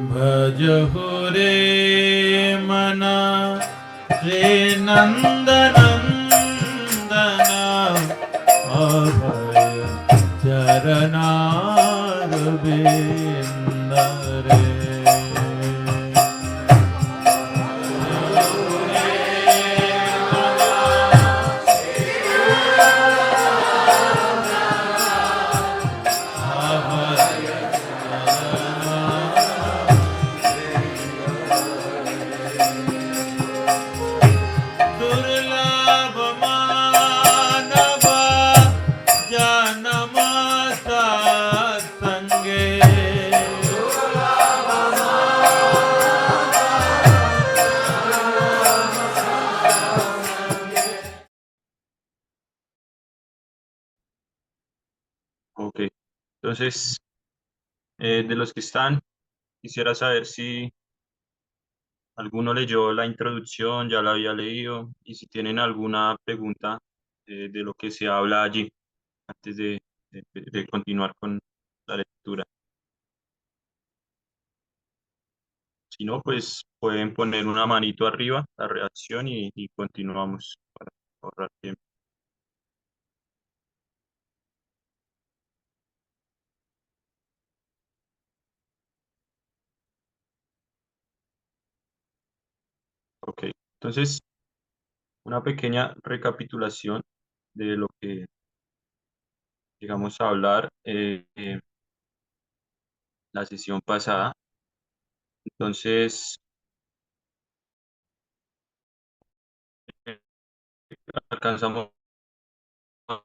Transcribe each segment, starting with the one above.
भजहु रे मना रे नंदनंदन अभय चरणार बिंद रे दुर्लभ मानव जन्म सत्संगे Ok, entonces, de los que están, quisiera saber si alguno leyó la introducción, ya la había leído, y si tienen alguna pregunta de lo que se habla allí, antes de continuar con la lectura. Si no, pues pueden poner una manito arriba, la reacción, y continuamos para ahorrar tiempo. Ok, entonces, una pequeña recapitulación de lo que llegamos a hablar la sesión pasada. Entonces, alcanzamos a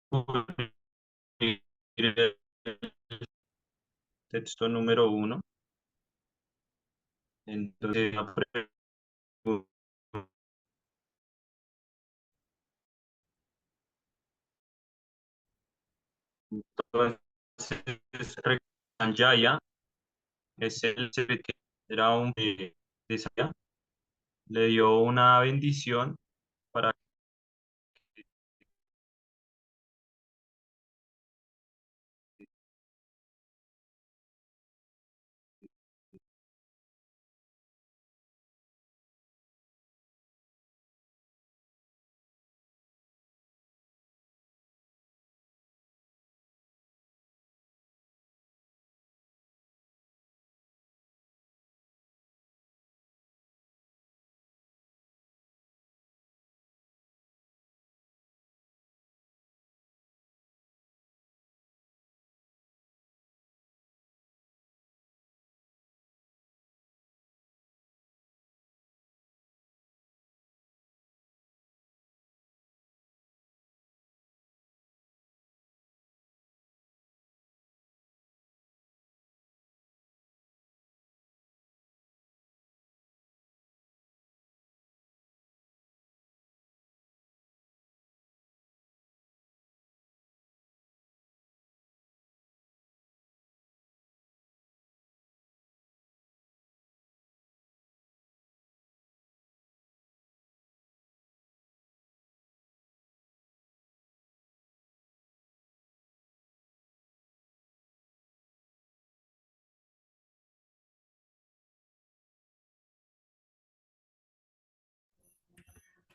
cubrir el texto número uno. Entonces, la pregunta entonces, Sanjaya es el que era un de Saya, le dio una bendición para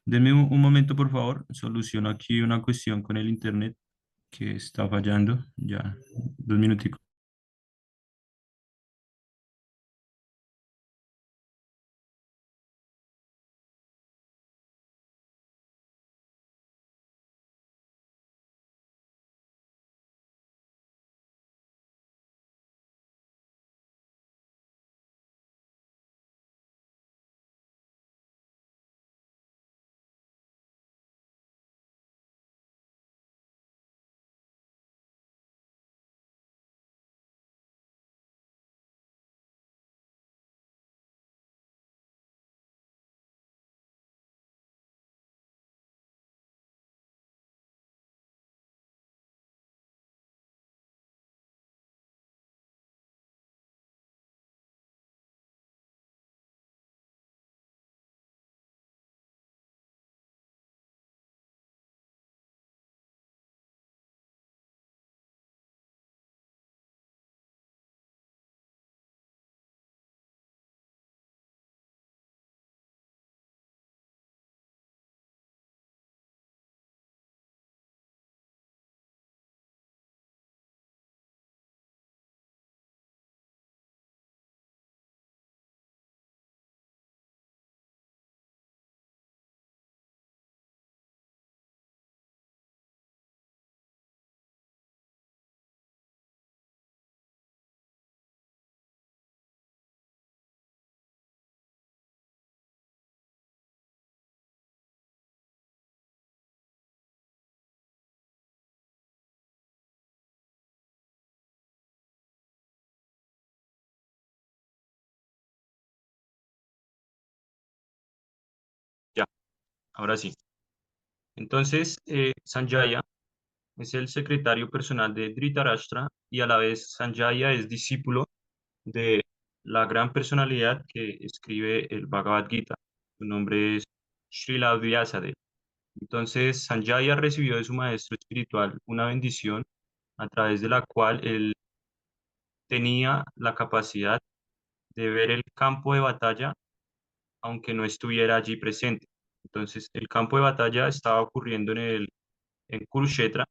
denme un momento, por favor. Soluciono aquí una cuestión con el internet que está fallando. Ya, 2 minuticos. Ahora sí. Entonces, Sanjaya es el secretario personal de Dhritarashtra y a la vez Sanjaya es discípulo de la gran personalidad que escribe el Bhagavad Gita. Su nombre es Srila Vyasadeva. Entonces, Sanjaya recibió de su maestro espiritual una bendición a través de la cual él tenía la capacidad de ver el campo de batalla aunque no estuviera allí presente. Entonces, el campo de batalla estaba ocurriendo en Kurukshetra,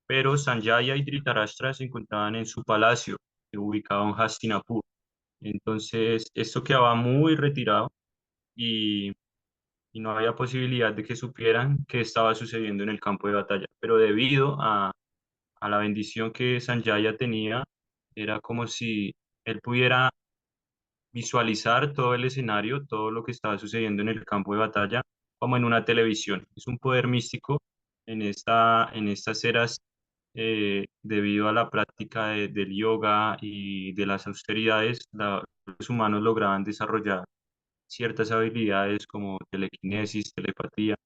pero Sanjaya y Dhritarashtra se encontraban en su palacio, ubicado en Hastinapur. Entonces, esto quedaba muy retirado y, y no había posibilidad de que supieran qué estaba sucediendo en el campo de batalla. Pero debido a la bendición que Sanjaya tenía, era como si él pudiera visualizar todo el escenario, todo lo que estaba sucediendo en el campo de batalla, como en una televisión. Es un poder místico en estas eras, debido a la práctica del yoga y de las austeridades, los humanos lograban desarrollar ciertas habilidades como telequinesis, telepatía,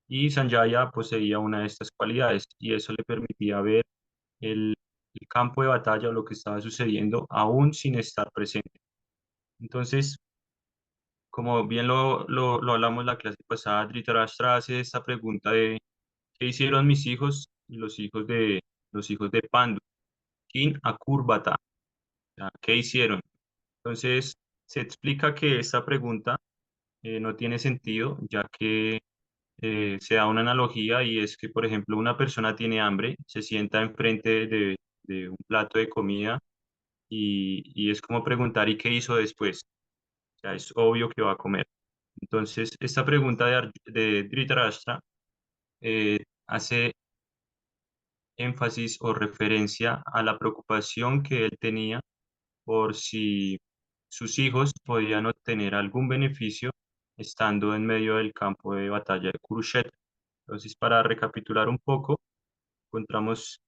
y Sanjaya poseía una de estas cualidades y eso le permitía ver el, el campo de batalla o lo que estaba sucediendo aún sin estar presente. Entonces, como bien lo hablamos la clase pasada, Dhritarashtra hace esta pregunta de ¿qué hicieron mis hijos y los hijos de Pandu? Kin Akurbata, o sea, ¿qué hicieron? Entonces, se explica que esta pregunta no tiene sentido, ya que se da una analogía y es que, por ejemplo, una persona tiene hambre, se sienta enfrente de un plato de comida y es como preguntar ¿y qué hizo después? O sea, es obvio que va a comer. Entonces, esta pregunta de Dhritarashtra hace énfasis o referencia a la preocupación que él tenía por si sus hijos podían obtener algún beneficio estando en medio del campo de batalla de Kurukshetra. Entonces, para recapitular un poco, encontramos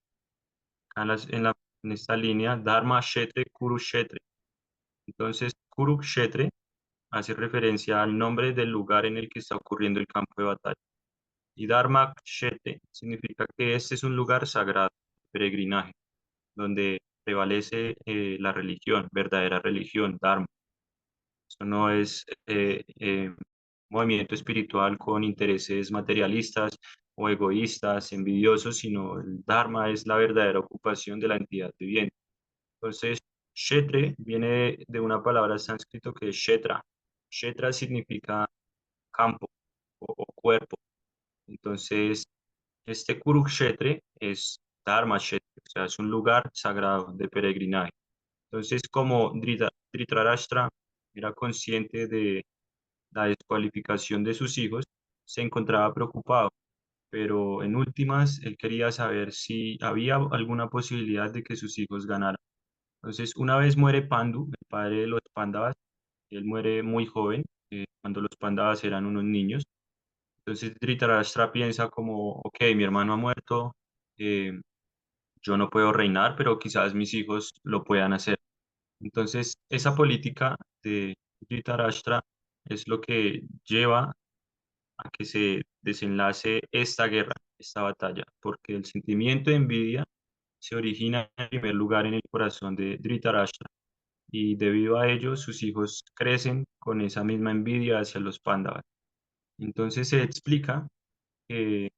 en esta línea Dharma Kshetre Kurukshetre. Entonces, Kurukshetre hace referencia al nombre del lugar en el que está ocurriendo el campo de batalla. Y Dharma Kshetre significa que este es un lugar sagrado, peregrinaje, donde prevalece la religión, verdadera religión, Dharma. Esto no es movimiento espiritual con intereses materialistas o egoístas, envidiosos, sino el Dharma es la verdadera ocupación de la entidad viviente. Entonces, Kshetre viene de una palabra sánscrito que es Kshetra. Kshetra significa campo o cuerpo. Entonces, este Kurukshetre es Dharma Kshetra, o sea, es un lugar sagrado de peregrinaje. Entonces, como Dhritarashtra era consciente de la descualificación de sus hijos, se encontraba preocupado, pero en últimas, él quería saber si había alguna posibilidad de que sus hijos ganaran. Entonces, una vez muere Pandu, el padre de los Pándavas, él muere muy joven, cuando los Pándavas eran unos niños. Entonces Dhritarashtra piensa como, ok, mi hermano ha muerto, eh, yo no puedo reinar, pero quizás mis hijos lo puedan hacer. Entonces esa política de Dhritarashtra es lo que lleva a que se desenlace esta guerra, esta batalla, porque el sentimiento de envidia se origina en primer lugar en el corazón de Dhritarashtra y debido a ello sus hijos crecen con esa misma envidia hacia los Pándavas. Entonces se explica que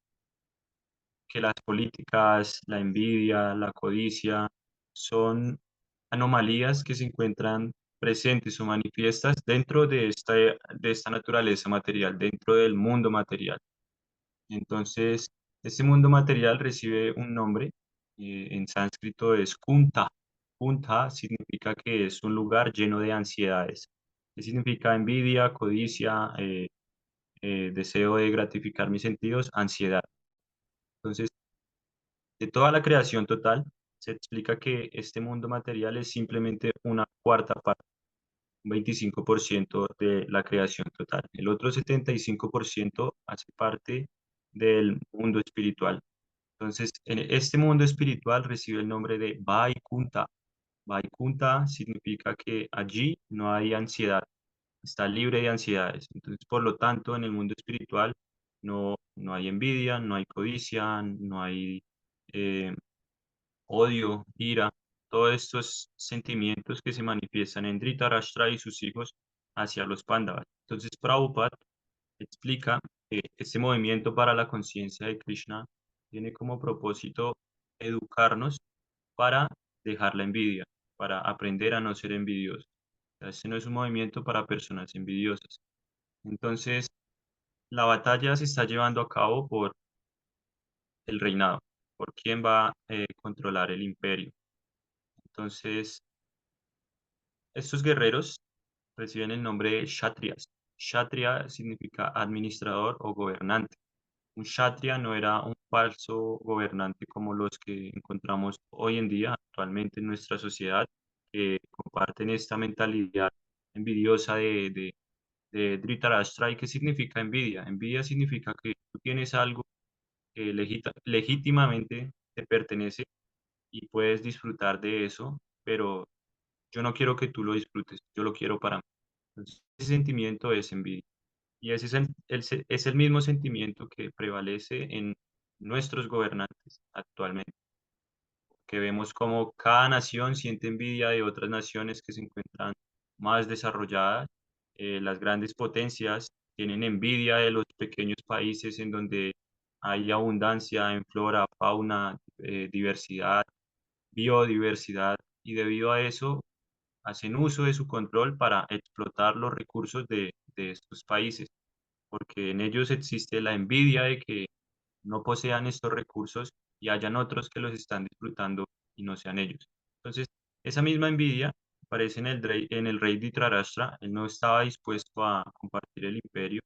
las políticas, la envidia, la codicia son anomalías que se encuentran presentes o manifiestas dentro de esta naturaleza material, dentro del mundo material. Entonces, este mundo material recibe un nombre, en sánscrito es Kunta. Kunta significa que es un lugar lleno de ansiedades. ¿Qué significa envidia, codicia, deseo de gratificar mis sentidos? Ansiedad. Entonces, de toda la creación total, se explica que este mundo material es simplemente una cuarta parte, un 25% de la creación total. El otro 75% hace parte del mundo espiritual. Entonces, en este mundo espiritual recibe el nombre de Vaikunta. Vaikunta significa que allí no hay ansiedad, está libre de ansiedades. Entonces, por lo tanto, en el mundo espiritual no hay envidia, no hay codicia, no hay eh, odio, ira, todos estos sentimientos que se manifiestan en Dhritarashtra y sus hijos hacia los Pándavas. Entonces, Prabhupada explica que este movimiento para la conciencia de Krishna tiene como propósito educarnos para dejar la envidia, para aprender a no ser envidiosos. O sea, este no es un movimiento para personas envidiosas. Entonces, la batalla se está llevando a cabo por el reinado, por quién va a controlar el imperio. Entonces, estos guerreros reciben el nombre de Kshatriyas. Kshatriya significa administrador o gobernante. Un Kshatriya no era un falso gobernante como los que encontramos hoy en día, actualmente en nuestra sociedad, que comparten esta mentalidad envidiosa de Dhritarashtra. ¿Y qué significa envidia? Envidia significa que tú tienes algo que legítimamente te pertenece y puedes disfrutar de eso, pero yo no quiero que tú lo disfrutes, yo lo quiero para mí. Entonces, ese sentimiento es envidia. Y ese es el mismo sentimiento que prevalece en nuestros gobernantes actualmente, que vemos como cada nación siente envidia de otras naciones que se encuentran más desarrolladas. Las grandes potencias tienen envidia de los pequeños países en donde hay abundancia en flora, fauna, diversidad, biodiversidad, y debido a eso hacen uso de su control para explotar los recursos de estos países, porque en ellos existe la envidia de que no posean estos recursos y hayan otros que los están disfrutando y no sean ellos. Entonces, esa misma envidia aparece en el rey Dhritarashtra. Él no estaba dispuesto a compartir el imperio,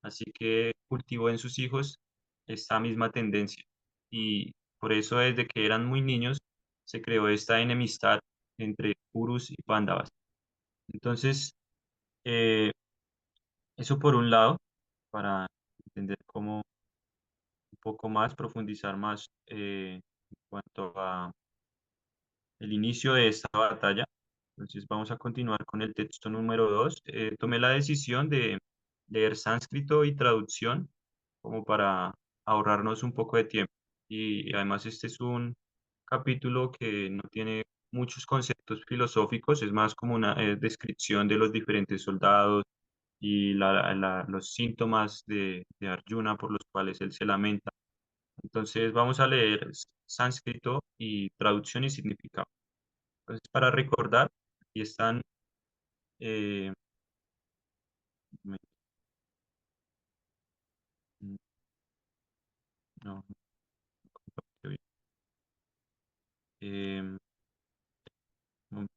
así que cultivó en sus hijos esta misma tendencia. Y por eso desde que eran muy niños se creó esta enemistad entre Kurus y Pándavas. Entonces, eh, eso por un lado, para entender cómo un poco más, profundizar más en cuanto a el inicio de esta batalla. Entonces vamos a continuar con el texto número 2. Tomé la decisión de leer sánscrito y traducción como para ahorrarnos un poco de tiempo. Y además este es un capítulo que no tiene muchos conceptos filosóficos, es más como una descripción de los diferentes soldados y los síntomas de Arjuna por los cuales él se lamenta. Entonces vamos a leer sánscrito y traducción y significado. Entonces para recordar, aquí están, eh, un momento, no, no, bien. Eh, un-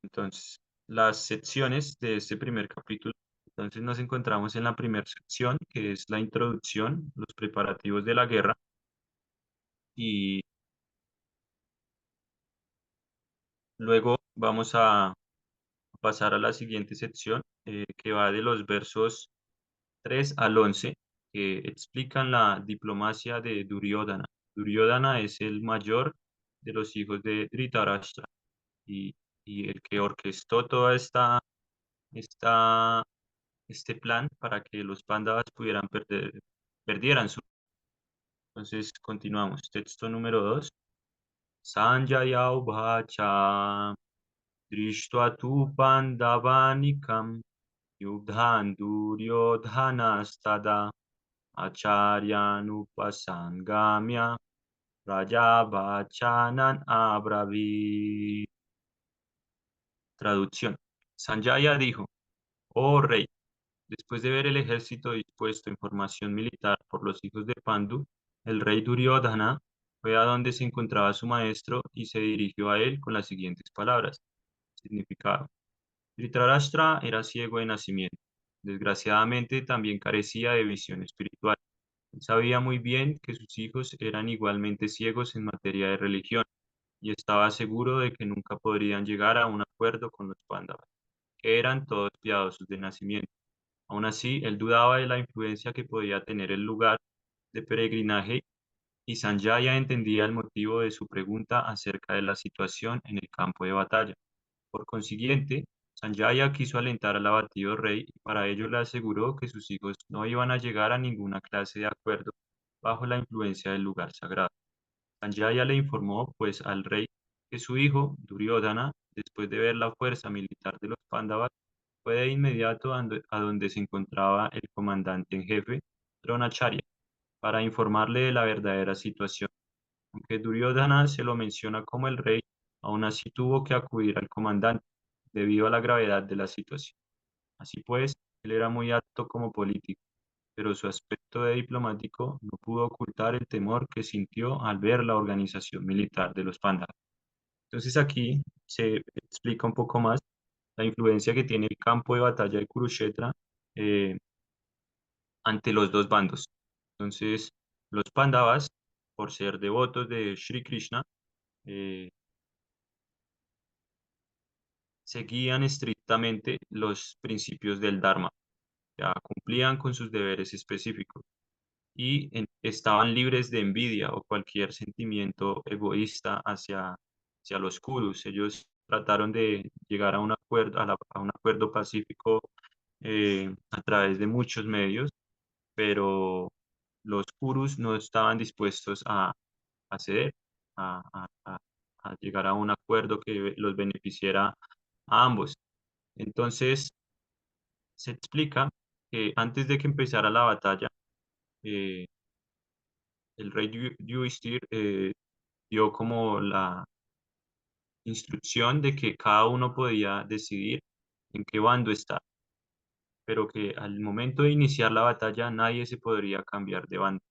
entonces, las secciones de este primer capítulo. Entonces nos encontramos en la primera sección, que es la introducción, los preparativos de la guerra, y luego vamos a pasar a la siguiente sección, que va de los versos 3 al 11, que explican la diplomacia de Duryodhana. Duryodhana es el mayor de los hijos de Dhritarashtra y, y el que orquestó toda esta, este plan para que los Pándavas perdieran su. Entonces continuamos. Texto número 2. Sanjaya Uvacha Drishtva tu Pandavanikam Yudhan Duryodhanastada Acharyanupasangamya Rajavachanan Abravi. Traducción. Sanjaya dijo, oh rey, después de ver el ejército dispuesto en formación militar por los hijos de Pandu, el rey Duryodhana fue a donde se encontraba su maestro y se dirigió a él con las siguientes palabras. Significado. Dhritarashtra era ciego de nacimiento. Desgraciadamente también carecía de visión espiritual. Él sabía muy bien que sus hijos eran igualmente ciegos en materia de religión y estaba seguro de que nunca podrían llegar a un acuerdo con los Pándavas, que eran todos piadosos de nacimiento. Aún así, él dudaba de la influencia que podía tener el lugar de peregrinaje y Sanjaya entendía el motivo de su pregunta acerca de la situación en el campo de batalla. Por consiguiente, Sanjaya quiso alentar al abatido rey y para ello le aseguró que sus hijos no iban a llegar a ninguna clase de acuerdo bajo la influencia del lugar sagrado. Sanjaya le informó pues al rey que su hijo, Duryodhana, después de ver la fuerza militar de los Pándavas, fue de inmediato a donde se encontraba el comandante en jefe, Dronacharya, para informarle de la verdadera situación. Aunque Duryodhana se lo menciona como el rey, aún así tuvo que acudir al comandante debido a la gravedad de la situación. Así pues, él era muy apto como político, pero su aspecto de diplomático no pudo ocultar el temor que sintió al ver la organización militar de los Pándavas. Entonces aquí se explica un poco más la influencia que tiene el campo de batalla de Kurukshetra eh, ante los dos bandos. Entonces, los Pandavas, por ser devotos de Sri Krishna, eh, seguían estrictamente los principios del Dharma, ya cumplían con sus deberes específicos y estaban libres de envidia o cualquier sentimiento egoísta hacia los Kurus. Ellos trataron de llegar a un acuerdo, a un acuerdo pacífico a través de muchos medios, pero los Kurus no estaban dispuestos a ceder, a, a- a- a llegar a un acuerdo que los beneficiara a ambos. Entonces, se explica que antes de que empezara la batalla, eh, el rey Yudhishthir dio como la instrucción de que cada uno podía decidir en qué bando estar, pero que al momento de iniciar la batalla nadie se podría cambiar de bando.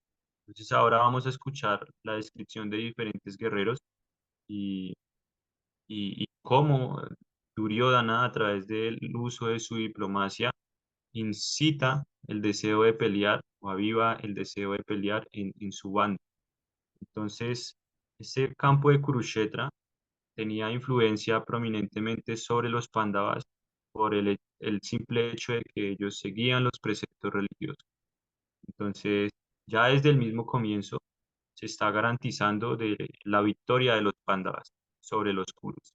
Entonces ahora vamos a escuchar la descripción de diferentes guerreros y, y cómo Duryodhana, a través del uso de su diplomacia, incita el deseo de pelear o aviva el deseo de pelear en su bando. Entonces, ese campo de Kurukshetra tenía influencia prominentemente sobre los Pándavas por el simple hecho de que ellos seguían los preceptos religiosos. Entonces, ya desde el mismo comienzo se está garantizando de la victoria de los Pándavas sobre los Kurus.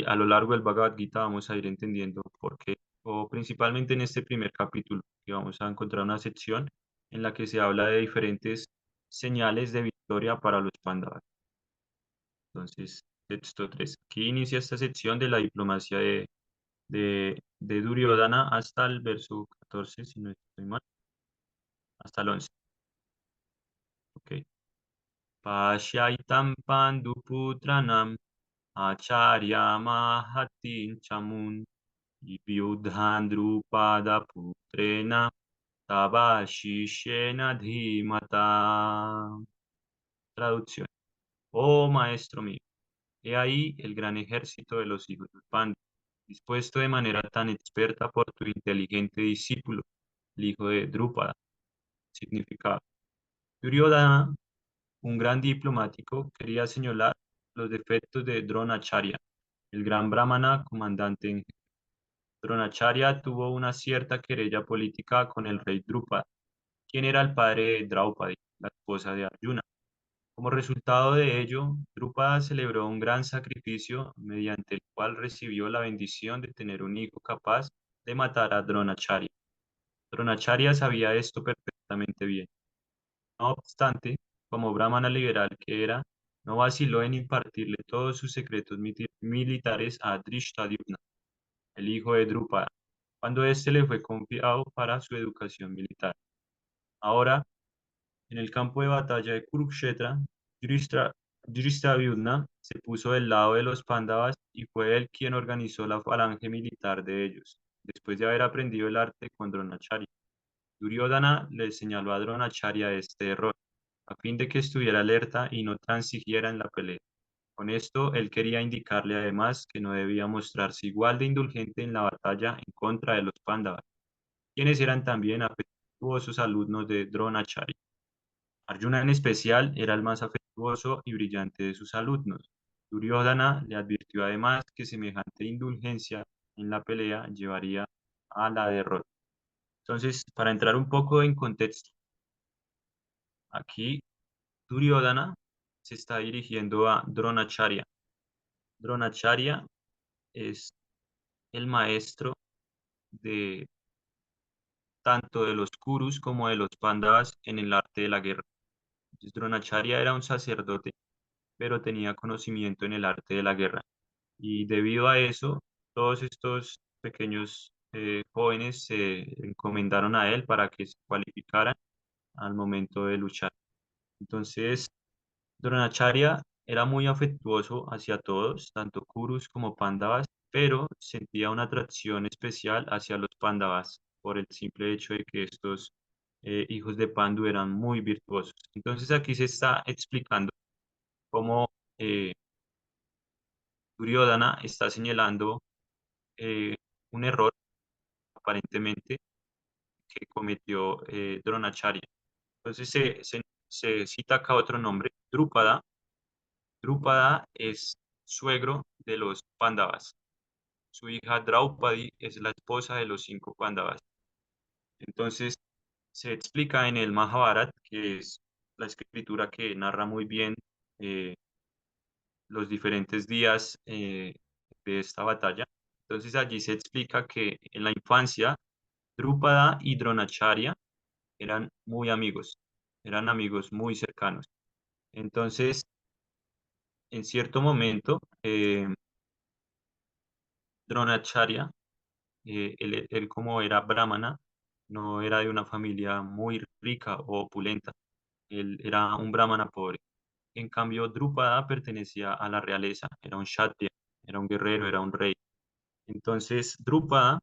A lo largo del Bhagavad Gita vamos a ir entendiendo por qué, o principalmente en este primer capítulo, que vamos a encontrar una sección en la que se habla de diferentes señales de victoria para los Pándavas. Entonces, texto 3. Aquí inicia esta sección de la diplomacia de Duryodhana hasta el verso 14, si no estoy mal, hasta el 11. Ok. Pashyaitam panduputranam acharya mahatin chamun Vyudhan Drupada putrena tava shishena dhimata. Traducción. Oh maestro mío, he ahí el gran ejército de los hijos del Panda, dispuesto de manera tan experta por tu inteligente discípulo, el hijo de Drupada. Significado. Duryodhana, un gran diplomático, quería señalar los defectos de Dronacharya, el gran brahmana comandante en Dronacharya tuvo una cierta querella política con el rey Drupada, quien era el padre de Draupadi, la esposa de Arjuna. Como resultado de ello, Drupada celebró un gran sacrificio mediante el cual recibió la bendición de tener un hijo capaz de matar a Dronacharya. Dronacharya sabía esto perfectamente bien. No obstante, como brahmana liberal que era, no vaciló en impartirle todos sus secretos militares a Drishtadyumna, el hijo de Drupada, cuando éste le fue confiado para su educación militar. Ahora, en el campo de batalla de Kurukshetra, Drishta- Drishtadyumna se puso del lado de los Pándavas y fue él quien organizó la falange militar de ellos, después de haber aprendido el arte con Dronacharya. Duryodhana le señaló a Dronacharya este error, a fin de que estuviera alerta y no transigiera en la pelea. Con esto, él quería indicarle además que no debía mostrarse igual de indulgente en la batalla en contra de los Pándavas, quienes eran también afectuosos alumnos de Dronacharya. Arjuna en especial era el más afectuoso y brillante de sus alumnos. Duryodhana le advirtió además que semejante indulgencia en la pelea llevaría a la derrota. Entonces, para entrar un poco en contexto, aquí Duryodhana se está dirigiendo a Dronacharya. Dronacharya es el maestro de tanto de los Kurus como de los Pándavas en el arte de la guerra. Entonces, Dronacharya era un sacerdote, pero tenía conocimiento en el arte de la guerra. Y debido a eso, todos estos pequeños jóvenes se encomendaron a él para que se cualificaran al momento de luchar. Entonces, Dronacharya era muy afectuoso hacia todos, tanto Kurus como Pándavas, pero sentía una atracción especial hacia los Pándavas por el simple hecho de que estos hijos de Pandu eran muy virtuosos. Entonces aquí se está explicando cómo eh, Duryodhana está señalando eh, un error aparentemente que cometió Dronacharya. Entonces se cita acá otro nombre, Drúpada. Drúpada es suegro de los Pándavas. Su hija Draupadi es la esposa de los 5 Pándavas. Entonces se explica en el Mahabharata, que es la escritura que narra muy bien eh, los diferentes días de esta batalla. Entonces allí se explica que en la infancia Drúpada y Dronacharya eran amigos muy cercanos. Entonces, en cierto momento, Dronacharya, él como era brahmana, no era de una familia muy rica o opulenta, él era un brahmana pobre. En cambio, Drupada pertenecía a la realeza, era un kshatriya, era un guerrero, era un rey. Entonces, Drupada,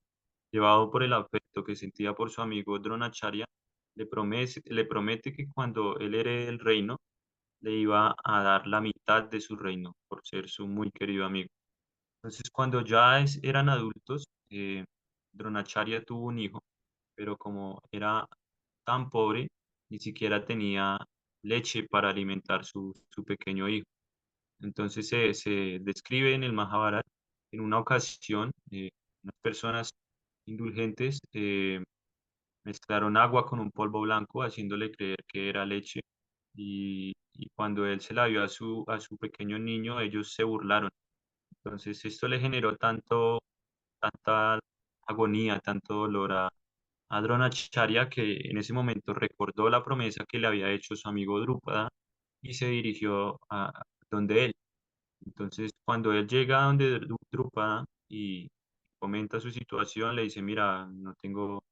llevado por el afecto que sentía por su amigo Dronacharya, le promete que cuando él herede el reino, le iba a dar la mitad de su reino por ser su muy querido amigo. Entonces, cuando ya eran adultos, Dronacharya tuvo un hijo, pero como era tan pobre, ni siquiera tenía leche para alimentar su pequeño hijo. Entonces se describe en el Mahabharata, en una ocasión, unas personas indulgentes mezclaron agua con un polvo blanco, haciéndole creer que era leche, y cuando él se la dio a su pequeño niño, ellos se burlaron. Entonces esto le generó tanta agonía, tanto dolor a Dronacharya, que en ese momento recordó la promesa que le había hecho su amigo Drúpada y se dirigió a donde él. Entonces, cuando él llega a donde Drúpada y comenta su situación, le dice, mira, no tengo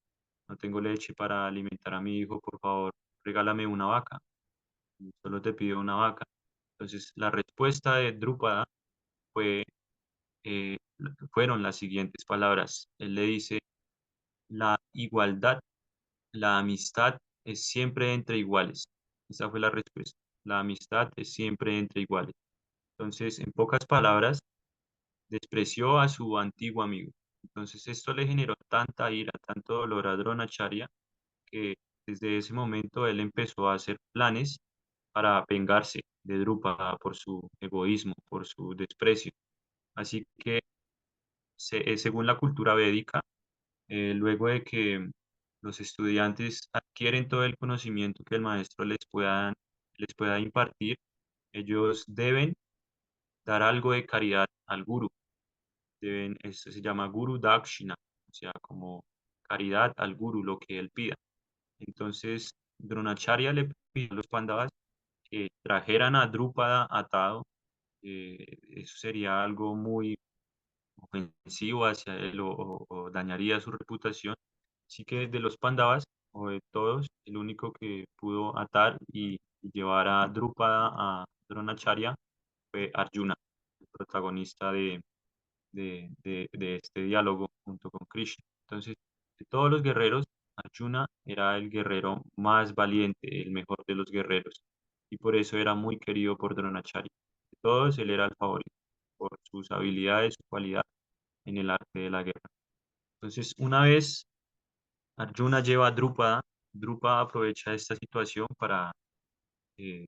leche para alimentar a mi hijo, por favor, regálame una vaca, solo te pido una vaca. Entonces, la respuesta de Drúpada fue, eh, fueron las siguientes palabras. Él le dice, la igualdad, la amistad es siempre entre iguales. Esa fue la respuesta. La amistad es siempre entre iguales. Entonces, en pocas palabras, despreció a su antiguo amigo. Entonces, esto le generó tanta ira, tanto dolor a Dronacharya, que desde ese momento él empezó a hacer planes para vengarse de Drupada por su egoísmo, por su desprecio. Así que, según la cultura védica, luego de que los estudiantes adquieren todo el conocimiento que el maestro les pueda impartir, ellos deben dar algo de caridad al gurú. Esto se llama Guru Dakshina, o sea, como caridad al gurú, lo que él pida. Entonces, Dronacharya le pidió a los Pandavas que trajeran a Drúpada atado. Eso sería algo muy ofensivo hacia él o dañaría su reputación. Así que de los Pandavas, o de todos, el único que pudo atar y llevar a Drúpada a Dronacharya fue Arjuna, el protagonista de este diálogo junto con Krishna. Entonces, de todos los guerreros, Arjuna era el guerrero más valiente, el mejor de los guerreros, y por eso era muy querido por Dronacharya. De todos, él era el favorito, por sus habilidades, su cualidad en el arte de la guerra. Entonces, una vez Arjuna lleva a Drupada, Drupada aprovecha esta situación para eh,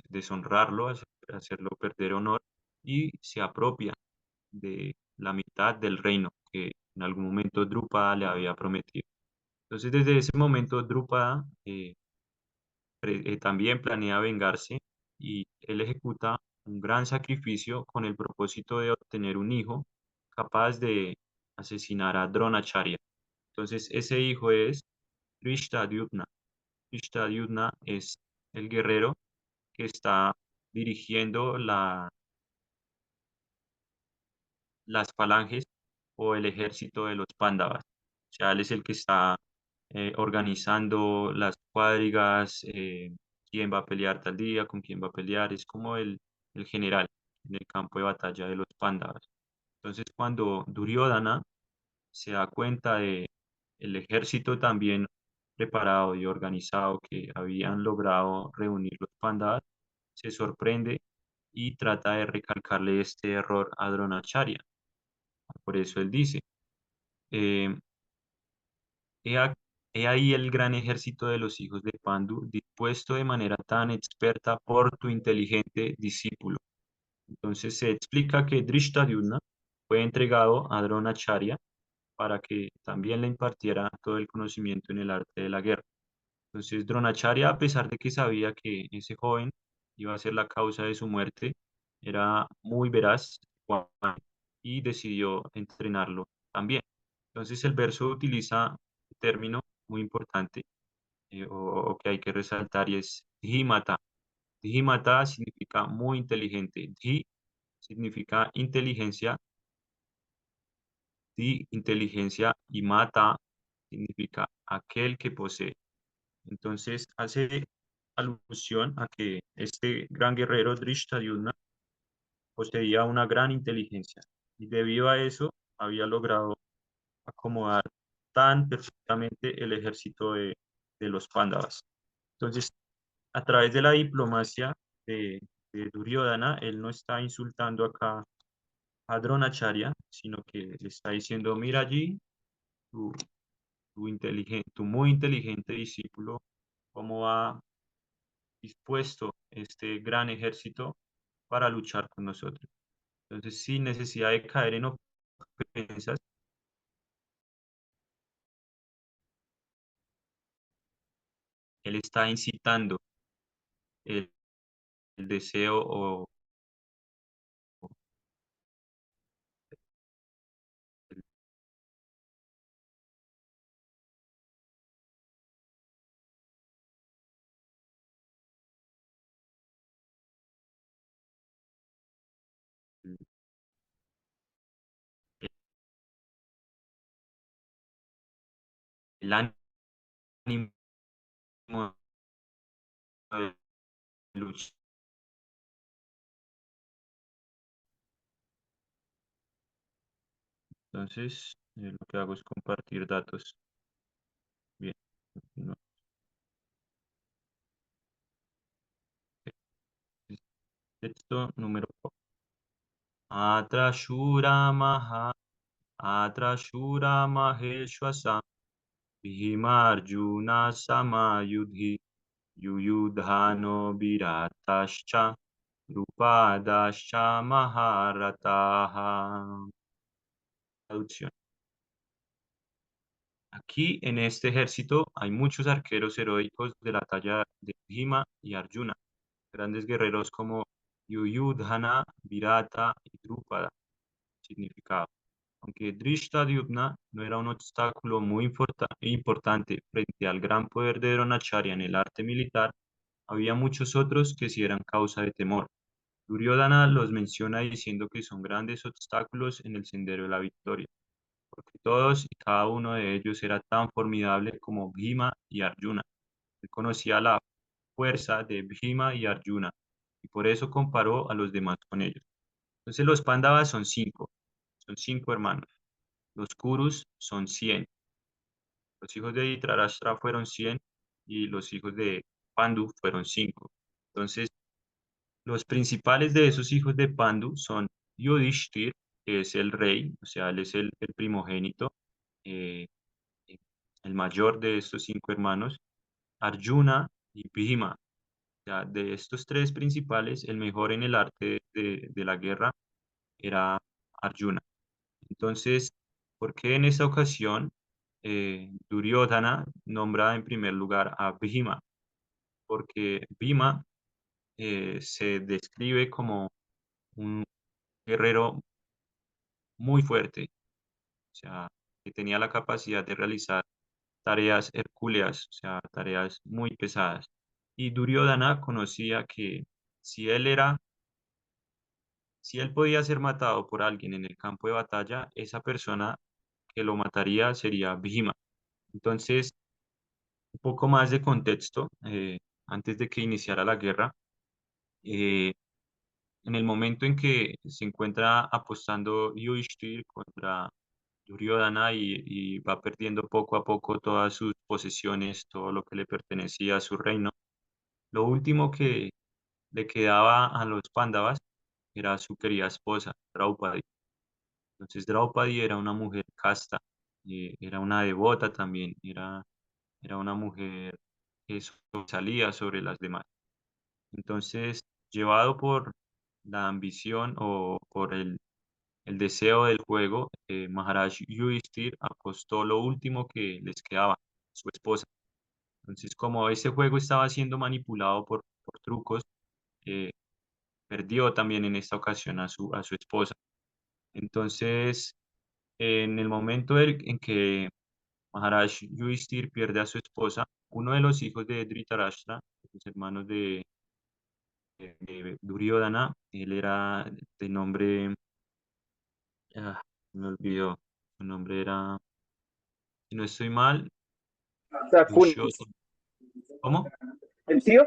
deshonrarlo, hacerlo perder honor, y se apropia de la mitad del reino que en algún momento Drupada le había prometido. Entonces, desde ese momento, Drupada también planea vengarse y él ejecuta un gran sacrificio con el propósito de obtener un hijo capaz de asesinar a Dronacharya. Entonces, ese hijo es Drishtadyumna. Drishtadyumna es el guerrero que está dirigiendo las falanges o el ejército de los Pándavas. O sea, él es el que está organizando las cuadrigas, quién va a pelear tal día, con quién va a pelear. Es como el general en el campo de batalla de los Pándavas. Entonces, cuando Duryodhana se da cuenta de el ejército también preparado y organizado que habían logrado reunir los Pándavas, se sorprende y trata de recalcarle este error a Dronacharya. Por eso él dice, eh, he, a- he ahí el gran ejército de los hijos de Pandu, dispuesto de manera tan experta por tu inteligente discípulo. Entonces se explica que Drishtadyumna fue entregado a Dronacharya para que también le impartiera todo el conocimiento en el arte de la guerra. Entonces Dronacharya, a pesar de que sabía que ese joven iba a ser la causa de su muerte, era muy veraz y decidió entrenarlo también. Entonces el verso utiliza un término muy importante o que hay que resaltar y es dhimata. Dhimata significa muy inteligente. Dhi significa inteligencia, di inteligencia y mata significa aquel que posee. Entonces hace alusión a que este gran guerrero Drishtadyumna poseía una gran inteligencia y debido a eso había logrado acomodar tan perfectamente el ejército de los Pándavas. Entonces, a través de la diplomacia de Duryodhana, él no está insultando acá a Dronacharya, sino que le está diciendo, mira allí, tu, tu muy inteligente discípulo, cómo va dispuesto este gran ejército para luchar con nosotros. Entonces, sin necesidad de caer en ofensas, él está incitando el, el deseo o el, el ánimo de lucha. Entonces, lo que hago es compartir datos. Bien. No, texto número 4. Atrashura Maha, Atrashura Maheshwasa, Bhimarjuna Samayudhi, Yuyudhano Viratascha, Drupadascha Maharataha. Traducción. Aquí en este ejército hay muchos arqueros heroicos de la talla de Bhima y Arjuna, grandes guerreros como Yuyudhana, Virata y Drupada. Significado. Aunque Drishtadyumna no era un obstáculo muy importante frente al gran poder de Dronacharya en el arte militar, había muchos otros que sí eran causa de temor. Duryodhana los menciona diciendo que son grandes obstáculos en el sendero de la victoria, porque todos y cada uno de ellos era tan formidable como Bhima y Arjuna. Él conocía la fuerza de Bhima y Arjuna y por eso comparó a los demás con ellos. Entonces los Pándavas son cinco hermanos. Los Kurus son 100. Los hijos de Dhritarashtra fueron 100 y los hijos de Pandu fueron 5. Entonces, los principales de esos hijos de Pandu son Yudhishthir, que es el rey, o sea, él es el primogénito, eh, el mayor de estos 5 hermanos, Arjuna y Bhima. O sea, de estos tres principales, el mejor en el arte de la guerra era Arjuna. Entonces, ¿por qué en esta ocasión Duryodhana nombra en primer lugar a Bhima? Porque Bhima se describe como un guerrero muy fuerte, o sea, que tenía la capacidad de realizar tareas hercúleas, o sea, tareas muy pesadas. Y Duryodhana conocía que si él era, si él podía ser matado por alguien en el campo de batalla, esa persona que lo mataría sería Bhima. Entonces, un poco más de contexto, antes de que iniciara la guerra, eh, en el momento en que se encuentra apostando Yudhishthir contra Duryodhana y va perdiendo poco a poco todas sus posesiones, todo lo que le pertenecía a su reino, lo último que le quedaba a los Pándavas era su querida esposa, Draupadi. Entonces Draupadi era una mujer casta, era una devota también, era una mujer que salía sobre las demás. Entonces, llevado por la ambición o por el deseo del juego, Maharaj Yudhishthir apostó lo último que les quedaba, su esposa. Entonces, como ese juego estaba siendo manipulado por trucos, eh, perdió también en esta ocasión a su esposa. Entonces, en el momento en que Maharaj Yudhishthir pierde a su esposa, uno de los hijos de Dhritarashtra, los hermanos de Duryodhana, él era de nombre, ah, me olvidó, su nombre era, si no estoy mal, O sea, Dushyothana. ¿Cómo? el tío,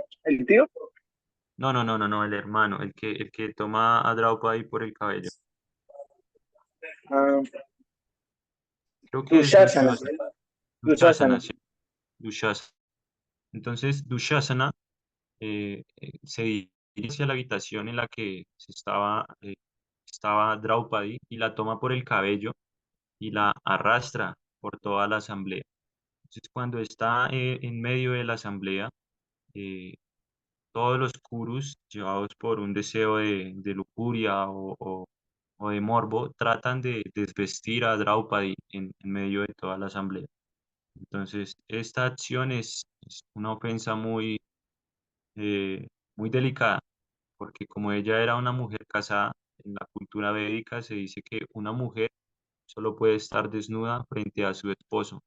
No, no, no, no, no, el hermano, el que toma a Draupadi por el cabello. ah, Creo que es Dushasana, Dushyothana. Dushasana. Dushasana, sí, Dushasana. Entonces, Dushasana se dirige hacia la habitación en la que estaba Draupadi y la toma por el cabello y la arrastra por toda la asamblea. Entonces, cuando está en medio de la asamblea, eh, todos los Kurus, llevados por un deseo de lujuria o de morbo, tratan de desvestir a Draupadi en medio de toda la asamblea. Entonces, esta acción es una ofensa muy delicada, porque como ella era una mujer casada, en la cultura védica se dice que una mujer solo puede estar desnuda frente a su esposo.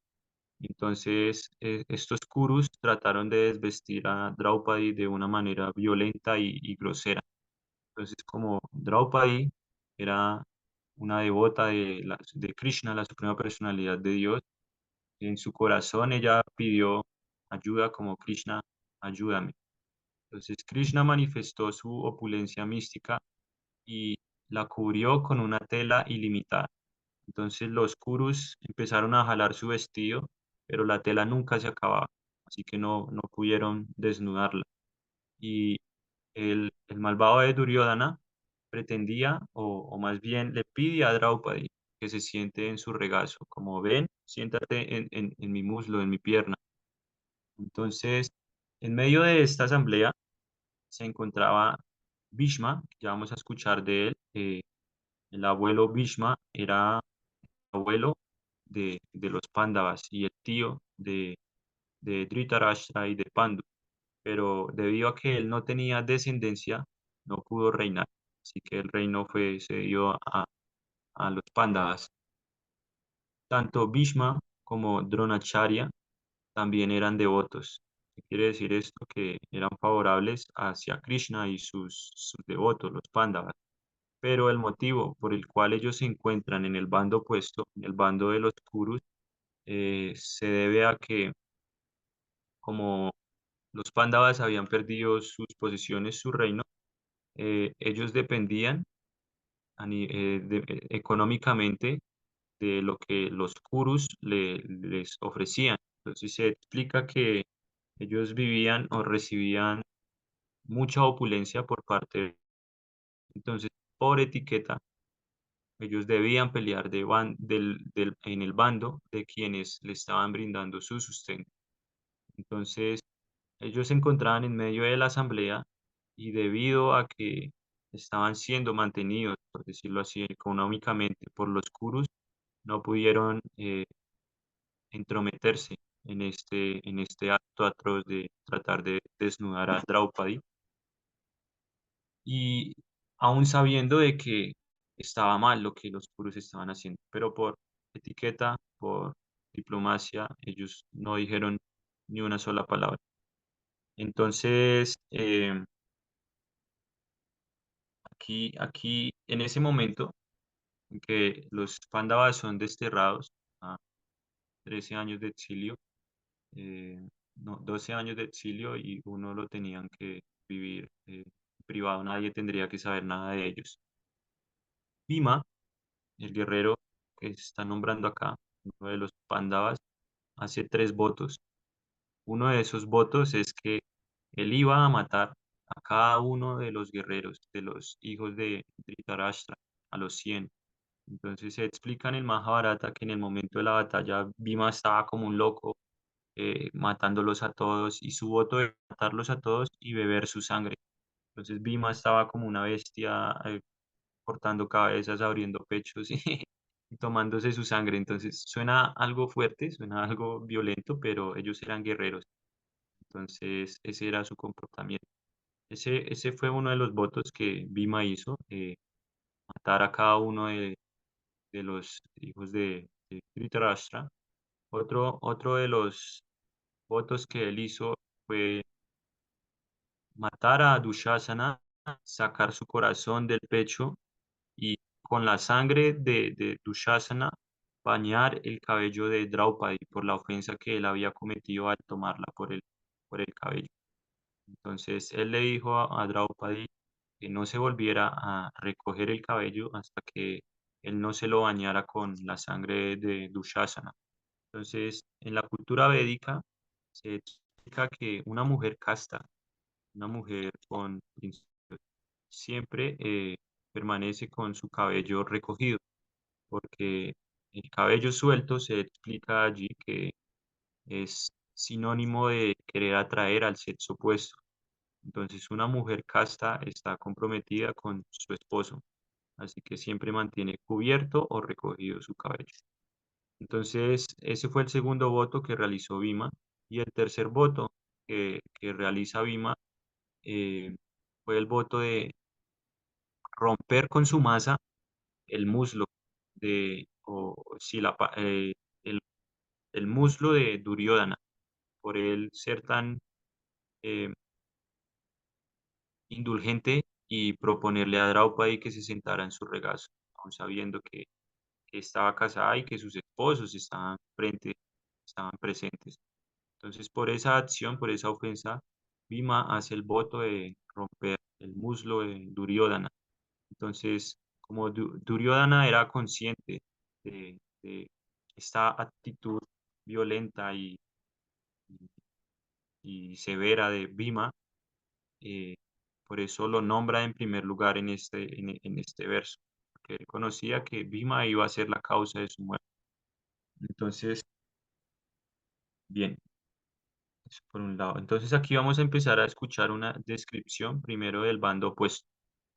Entonces, estos Kurus trataron de desvestir a Draupadi de una manera violenta y grosera. Entonces, como Draupadi era una devota de Krishna, la suprema personalidad de Dios, en su corazón ella pidió ayuda como Krishna, ayúdame. Entonces, Krishna manifestó su opulencia mística y la cubrió con una tela ilimitada. Entonces los Kurus empezaron a jalar su vestido, pero la tela nunca se acababa, así que no pudieron desnudarla. Y el malvado de Duryodhana pretendía, o más bien le pide a Draupadi que se siente en su regazo, como ven, siéntate en mi muslo, en mi pierna. Entonces, en medio de esta asamblea se encontraba Bhishma, que ya vamos a escuchar de él. El abuelo Bhishma era abuelo de los Pándavas y el tío de Dhritarashtra y de Pandu, pero debido a que él no tenía descendencia, no pudo reinar, así que el reino fue cedido a los Pándavas. Tanto Bhishma como Dronacharya también eran devotos. ¿Qué quiere decir esto? Que eran favorables hacia Krishna y sus devotos, los Pándavas. Pero el motivo por el cual ellos se encuentran en el bando opuesto, en el bando de los Kurus, se debe a que como los Pándavas habían perdido sus posesiones, su reino, ellos dependían económicamente de lo que los Kurus les ofrecían. Entonces se explica que ellos vivían o recibían mucha opulencia por parte. Entonces, por etiqueta, ellos debían pelear en el bando de quienes le estaban brindando su sustento. Entonces, ellos se encontraban en medio de la asamblea y debido a que estaban siendo mantenidos, por decirlo así, económicamente por los Kurus, no pudieron entrometerse en este acto atroz de tratar de desnudar a Draupadi. Y aún sabiendo de que estaba mal lo que los puros estaban haciendo, pero por etiqueta, por diplomacia, ellos no dijeron ni una sola palabra. Entonces, aquí, en ese momento en que los Pándavas son desterrados a 13 años de exilio, no, 12 años de exilio y uno lo tenían que vivir privado, nadie tendría que saber nada de ellos. Bhima, el guerrero que se está nombrando acá, uno de los Pándavas, hace 3 votos. Uno de esos votos es que él iba a matar a cada uno de los guerreros, de los hijos de Dhritarashtra, a los 100. Entonces se explica en el Mahabharata que en el momento de la batalla Bhima estaba como un loco, matándolos a todos, y su voto era matarlos a todos y beber su sangre. Entonces Bhima estaba como una bestia, cortando cabezas, abriendo pechos y tomándose su sangre. Entonces suena algo fuerte, suena algo violento, pero ellos eran guerreros. Entonces ese era su comportamiento. Ese fue uno de los votos que Bhima hizo, matar a cada uno de los hijos de Dhritarashtra. Otro de los votos que él hizo fue matar a Dushasana, sacar su corazón del pecho y con la sangre de Dushasana bañar el cabello de Draupadi por la ofensa que él había cometido al tomarla por el cabello. Entonces él le dijo a Draupadi que no se volviera a recoger el cabello hasta que él no se lo bañara con la sangre de Dushasana. Entonces, en la cultura védica se explica que una mujer casta, una mujer con principios, siempre permanece con su cabello recogido, porque el cabello suelto se explica allí que es sinónimo de querer atraer al sexo opuesto. Entonces, una mujer casta está comprometida con su esposo, así que siempre mantiene cubierto o recogido su cabello. Entonces, ese fue el segundo voto que realizó Bhima. Y el tercer voto que realiza Bhima fue el voto de romper con su masa el muslo o sí, el, el muslo de Duryodhana, por él ser tan eh, indulgente y proponerle a Draupadi que se sentara en su regazo, aun sabiendo que estaba casada y que sus esposos estaban presentes. Entonces, por esa acción, por esa ofensa, Bhima hace el voto de romper el muslo de Duryodhana. Entonces, como Duryodhana era consciente de esta actitud violenta y severa de Bhima, eh, por eso lo nombra en primer lugar en este verso, porque él conocía que Bhima iba a ser la causa de su muerte. Entonces, bien, eso por un lado. Entonces aquí vamos a empezar a escuchar una descripción primero del bando opuesto,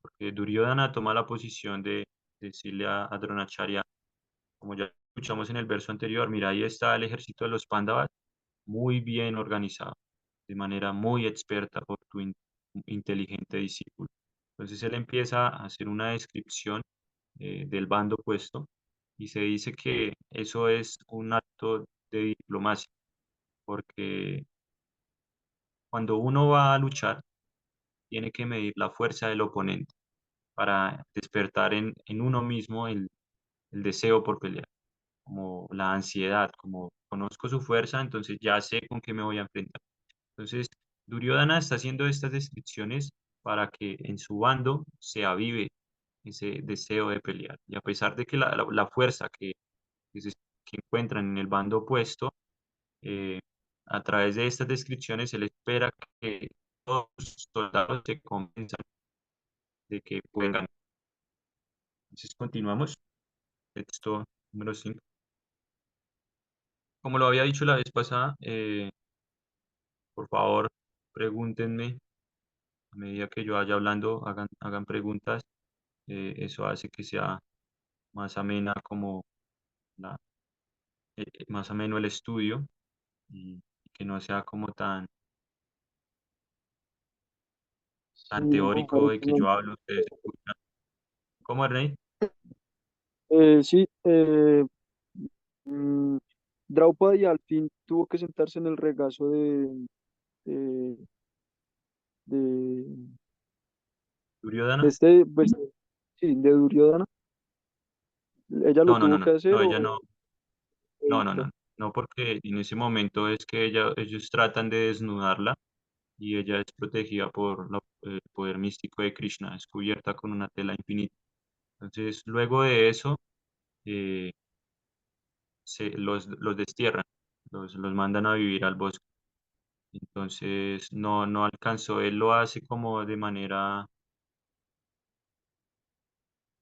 porque Duryodhana toma la posición de decirle a Dronacharya, como ya escuchamos en el verso anterior, mira, ahí está el ejército de los Pándavas, muy bien organizado, de manera muy experta por tu inteligente discípulo. Entonces él empieza a hacer una descripción del bando opuesto y se dice que eso es un acto de diplomacia, porque cuando uno va a luchar, tiene que medir la fuerza del oponente para despertar en uno mismo el deseo por pelear, como la ansiedad, como conozco su fuerza, entonces ya sé con qué me voy a enfrentar. Entonces, Duryodhana está haciendo estas descripciones para que en su bando se avive ese deseo de pelear. Y a pesar de que la fuerza que, se- que encuentran en el bando opuesto, eh, a través de estas descripciones se le espera que todos los soldados se convenzan de que pueden ganar. Entonces, continuamos. Texto número 5. Como lo había dicho la vez pasada, por favor, pregúntenme a medida que yo vaya hablando, hagan preguntas. Eso hace que sea más amena más ameno el estudio y que no sea como tan Sí, teórico de que yo hablo, ustedes escuchan. ¿Cómo, Rey? Sí, mm, Draupadi al fin tuvo que sentarse en el regazo de, de, de Duryodhana. este, pues, sí, de Duryodhana. ¿Ella lo No, no, no, tuvo no, que hacer no, o ella no, no, no, evitó? no, no, porque en ese momento es que ellos tratan de desnudarla y ella es protegida por el poder místico de Krishna, es cubierta con una tela infinita. Entonces, luego de eso, eh, los destierran, los mandan a vivir al bosque. Entonces, no, no alcanzó, él lo hace como de manera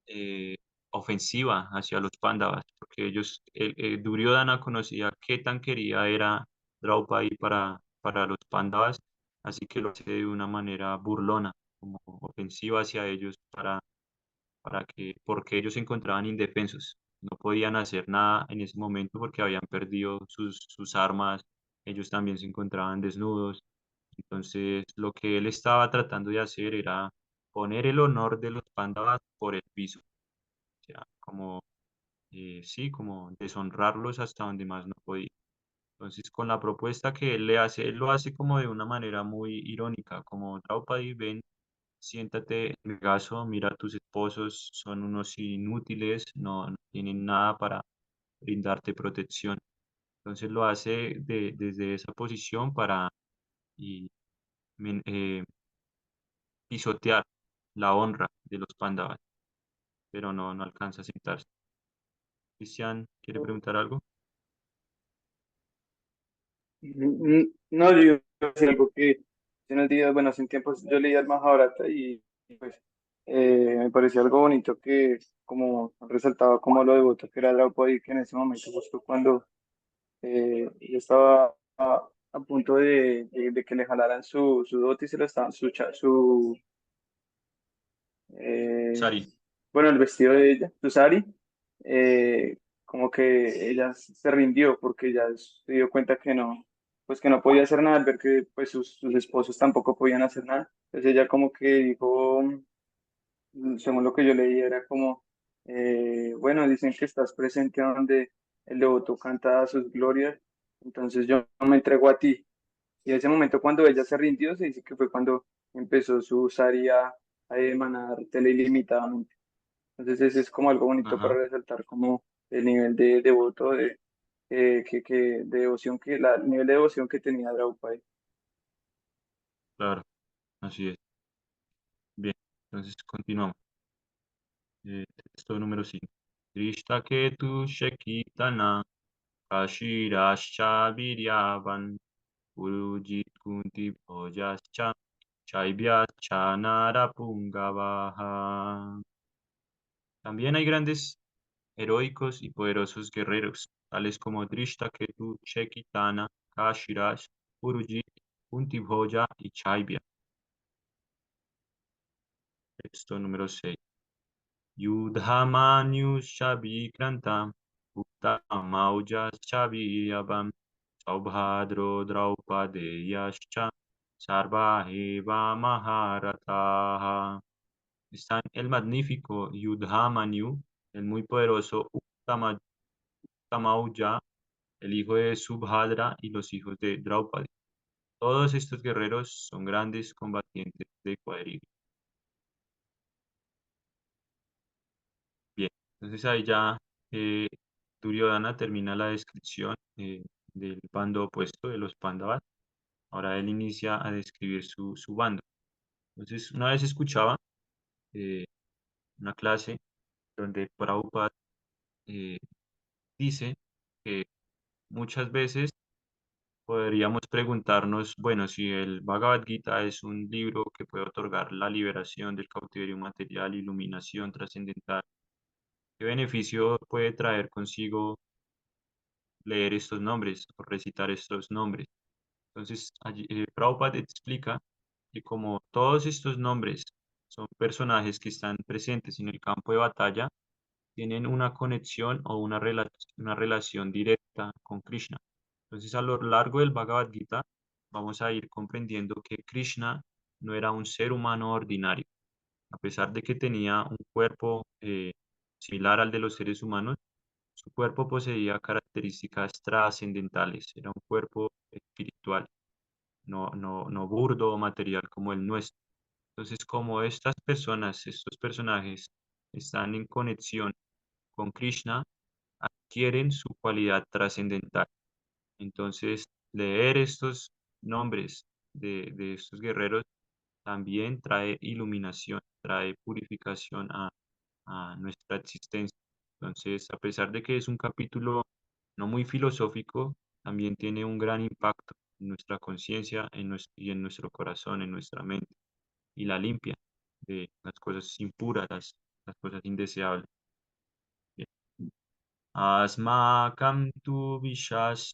eh, ofensiva hacia los Pándavas, porque Duryodhana conocía qué tan querida era Draupadi para los Pándavas, así que lo hace de una manera burlona, como ofensiva hacia ellos porque ellos se encontraban indefensos, no podían hacer nada en ese momento porque habían perdido sus armas, ellos también se encontraban desnudos, entonces lo que él estaba tratando de hacer era poner el honor de los Pándavas por el piso, o sea, como, sí, como deshonrarlos hasta donde más no podía. Entonces, con la propuesta que él le hace, él lo hace como de una manera muy irónica, como Draupadi, ven, siéntate en el regazo, mira a tus esposos, son unos inútiles, no tienen nada para brindarte protección. Entonces lo hace desde esa posición para y, men- eh, pisotear la honra de los Pándavas, pero no, no alcanza a sentarse. Cristian, ¿quiere preguntar algo? No, yo iba a decir algo que en el día, bueno, hace tiempos yo leía el Mahabharata y, pues me pareció algo bonito que como resaltaba como lo devoto que era Draupadi, que en ese momento justo cuando yo estaba a punto de que le jalaran su dote y se lo estaban, eh, Sari, bueno, el vestido de ella, su sari, como que ella se rindió porque ya se dio cuenta que no, pues que no podía hacer nada, al ver que pues sus esposos tampoco podían hacer nada. Entonces ella como que dijo, según lo que yo leí, era como, bueno, dicen que estás presente donde el devoto canta sus glorias, entonces yo me entrego a ti. Y en ese momento cuando ella se rindió, se dice que fue cuando empezó su sari a emanar tele ilimitadamente. Entonces ese es como algo bonito para ajá, resaltar como el nivel de devoto de devoción el nivel de devoción que tenía Draupadi. claro, así es. Bien, entonces continuamos. Texto número 5. Drishta Ketu Shekitana Kashirascha Viryavan Urujit Kunti Bhojascha Chaibhyascha Narapungavaha. También hay grandes heroicos y poderosos guerreros, tales como Drishtaketu, Shekitana, Kashirash, Urujit, Kuntibhoja y Chaibya. Texto número 6. Yudhamanyu Shavikranta, Uttamauja Shaviyavam, Saubhadro Draupadeyascha, Sarvaheva Maharataha. Están el magnífico Yudhamanyu, el muy poderoso Uttamauja, el hijo de Subhadra y los hijos de Draupadi. Todos estos guerreros son grandes combatientes de cuadrilla. Bien, entonces ahí ya eh, Duryodhana termina la descripción del bando opuesto de los Pándavas. Ahora él inicia a describir su bando. Entonces, una vez escuchaba eh, una clase donde Prabhupada eh, dice que muchas veces podríamos preguntarnos, bueno, si el Bhagavad Gita es un libro que puede otorgar la liberación del cautiverio material, iluminación trascendental, ¿qué beneficio puede traer consigo leer estos nombres o recitar estos nombres? Entonces, allí, Prabhupada explica que como todos estos nombres son personajes que están presentes en el campo de batalla, tienen una conexión o una relación directa con Krishna. Entonces, a lo largo del Bhagavad Gita, vamos a ir comprendiendo que Krishna no era un ser humano ordinario, a pesar de que tenía un cuerpo similar al de los seres humanos, su cuerpo poseía características trascendentales, era un cuerpo espiritual, no burdo o material como el nuestro. Entonces, como estas personas, estos personajes están en conexión con Krishna, adquieren su cualidad trascendental. Entonces, leer estos nombres de estos guerreros también trae iluminación, trae purificación a nuestra existencia. Entonces, a pesar de que es un capítulo no muy filosófico, también tiene un gran impacto en nuestra conciencia y en nuestro corazón, en nuestra mente, y la limpia de las cosas impuras, las cosas indeseables. Bien. Asmakam tu vishas,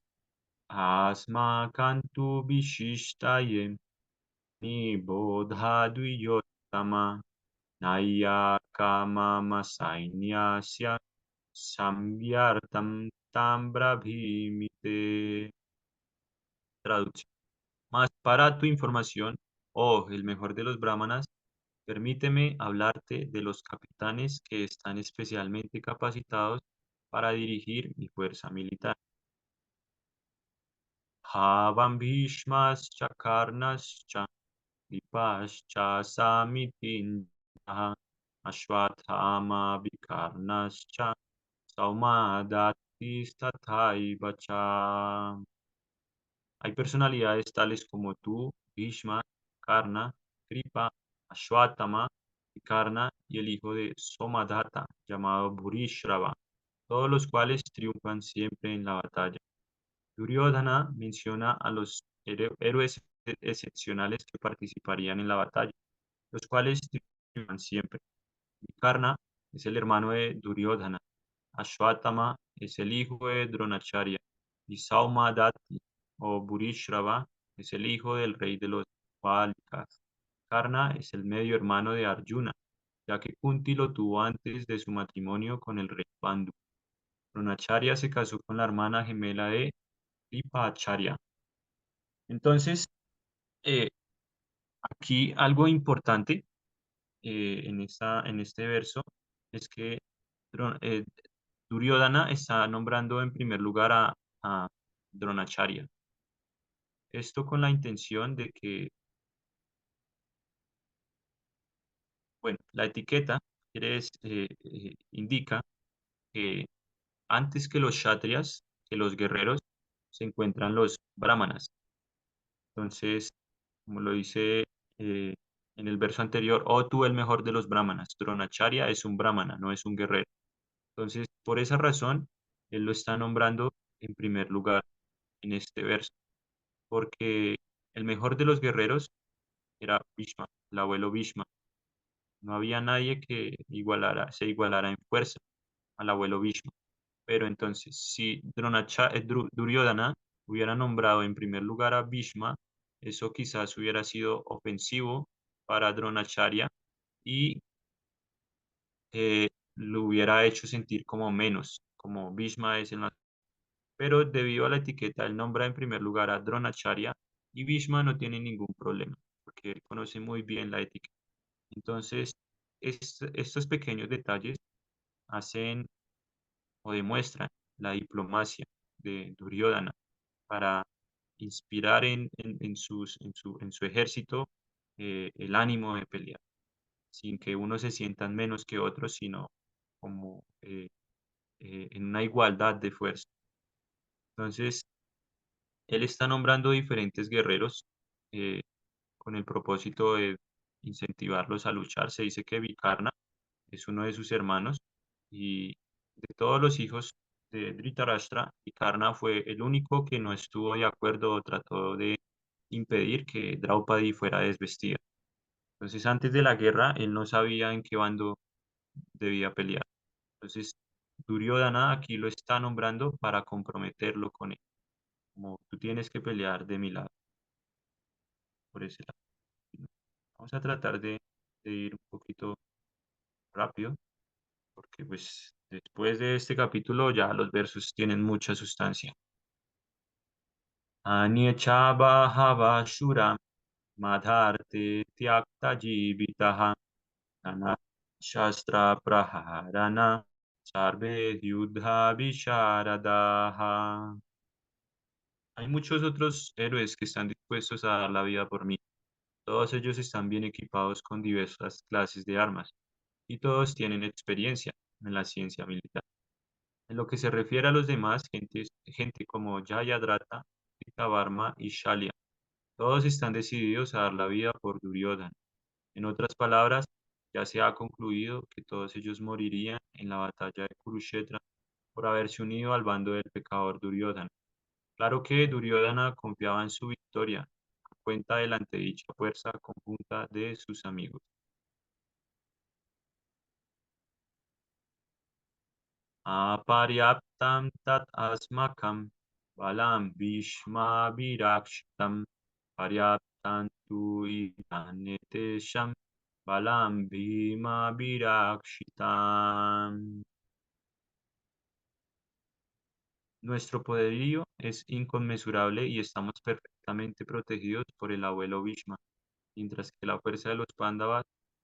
asmakam tu vishishtaye, bodhadviyotama, naya kama masainyasya, samvyartam tam brahmite. Traducción. Mas para tu información, oh, el mejor de los brahmanas, permíteme hablarte de los capitanes que están especialmente capacitados para dirigir mi fuerza militar. Bhavam Bhishmascha Karnascha Vipascha Samitinjaha Ashwathama Vikarnascha Saumadatis Tathaiva cha. Hay personalidades tales como tú, Bhishma, Karna, Kripa, Ashwatthama, Karna y el hijo de Somadatta, llamado Bhurishrava, todos los cuales triunfan siempre en la batalla. Duryodhana menciona a los héroes excepcionales que participarían en la batalla, los cuales triunfan siempre. Karna es el hermano de Duryodhana, Ashwatthama es el hijo de Dronacharya y Saumadati o Bhurishrava es el hijo del rey de los Valkas. Karna es el medio hermano de Arjuna, ya que Kunti lo tuvo antes de su matrimonio con el rey Pandu. Dronacharya se casó con la hermana gemela de Kripacharya. Entonces, eh, aquí algo importante en este verso es que Duryodhana está nombrando en primer lugar a Dronacharya. Esto con la intención de que, bueno, la etiqueta indica que antes que los kshatriyas, que los guerreros, se encuentran los brahmanas. Entonces, como lo dice en el verso anterior, oh tú el mejor de los brahmanas, Dronacharya es un brahmana, no es un guerrero. Entonces, por esa razón, él lo está nombrando en primer lugar en este verso, porque el mejor de los guerreros era Bhishma, el abuelo Bhishma. No había nadie que se igualara en fuerza al abuelo Bhishma. Pero entonces, si Duryodhana hubiera nombrado en primer lugar a Bhishma, eso quizás hubiera sido ofensivo para Dronacharya y lo hubiera hecho sentir como menos, como Bhishma es el más. Pero debido a la etiqueta, él nombra en primer lugar a Dronacharya y Bhishma no tiene ningún problema, porque él conoce muy bien la etiqueta. Entonces, estos pequeños detalles hacen o demuestran la diplomacia de Duryodhana para inspirar en su ejército el ánimo de pelear, sin que unos se sientan menos que otros, sino como en una igualdad de fuerza. Entonces, él está nombrando diferentes guerreros eh, con el propósito de incentivarlos a luchar. Se dice que Vikarna es uno de sus hermanos y de todos los hijos de Dhritarashtra, Vikarna fue el único que no estuvo de acuerdo o trató de impedir que Draupadi fuera desvestida. Entonces, antes de la guerra, él no sabía en qué bando debía pelear. Entonces, Duryodhana aquí lo está nombrando para comprometerlo con él, como tú tienes que pelear de mi lado, por ese lado. Vamos a tratar de ir un poquito rápido, porque pues después de este capítulo ya los versos tienen mucha sustancia. Anyechaba hava shura madharte tyakta jivitaha shastra praharana Sarve Yudha Visharadaha. Hay muchos otros héroes que están dispuestos a dar la vida por mí. Todos ellos están bien equipados con diversas clases de armas y todos tienen experiencia en la ciencia militar. En lo que se refiere a los demás, gente como Jayadratha, Varma y Shalya, todos están decididos a dar la vida por Duryodhana. En otras palabras, ya se ha concluido que todos ellos morirían en la batalla de Kurukshetra por haberse unido al bando del pecador Duryodhana. Claro que Duryodhana confiaba en su victoria, a cuenta de la antedicha fuerza conjunta de sus amigos. Aparyaptam tat asmakam balam bhishma virakshitam paryaptam tu idanetesham balam bhima virakshitam. Nuestro poderío es inconmensurable y estamos perfectamente protegidos por el abuelo Bhishma, mientras que la fuerza de los Pándavas,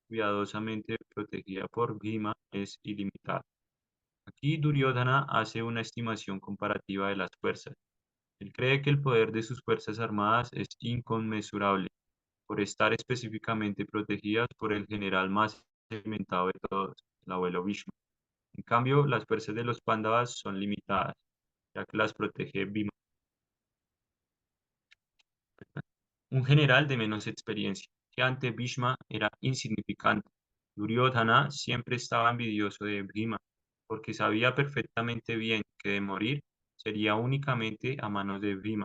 cuidadosamente protegida por Bhima, es ilimitada. Aquí Duryodhana hace una estimación comparativa de las fuerzas. Él cree que el poder de sus fuerzas armadas es inconmensurable, por estar específicamente protegidas por el general más experimentado de todos, el abuelo Bhishma. En cambio, las fuerzas de los Pándavas son limitadas, ya que las protege Bhima, un general de menos experiencia, que ante Bhishma era insignificante. Duryodhana siempre estaba envidioso de Bhima, porque sabía perfectamente bien que de morir sería únicamente a manos de Bhima,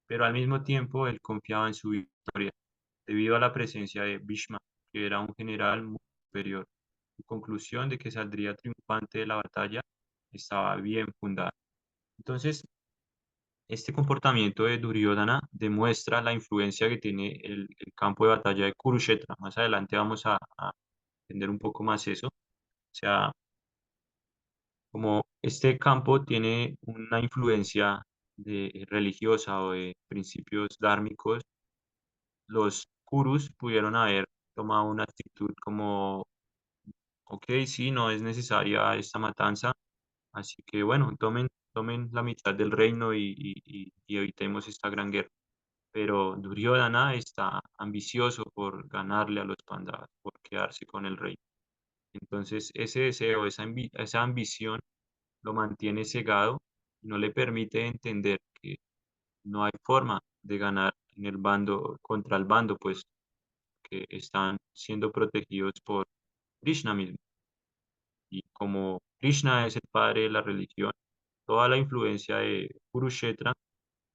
pero al mismo tiempo él confiaba en su victoria, debido a la presencia de Bhishma, que era un general muy superior. Su conclusión de que saldría triunfante de la batalla estaba bien fundada. Entonces, este comportamiento de Duryodhana demuestra la influencia que tiene el campo de batalla de Kurukshetra. Más adelante vamos a entender un poco más eso. O sea, como este campo tiene una influencia religiosa o de principios dármicos, los Kurus pudieron haber tomado una actitud como, ok, sí, no es necesaria esta matanza, así que bueno, tomen la mitad del reino y evitemos esta gran guerra. Pero Duryodhana está ambicioso por ganarle a los Pandavas, por quedarse con el rey. Entonces, ese deseo, esa ambición lo mantiene cegado y no le permite entender que no hay forma de ganar en el bando, contra el bando, pues que están siendo protegidos por Krishna mismo. Y como Krishna es el padre de la religión, toda la influencia de Kurukshetra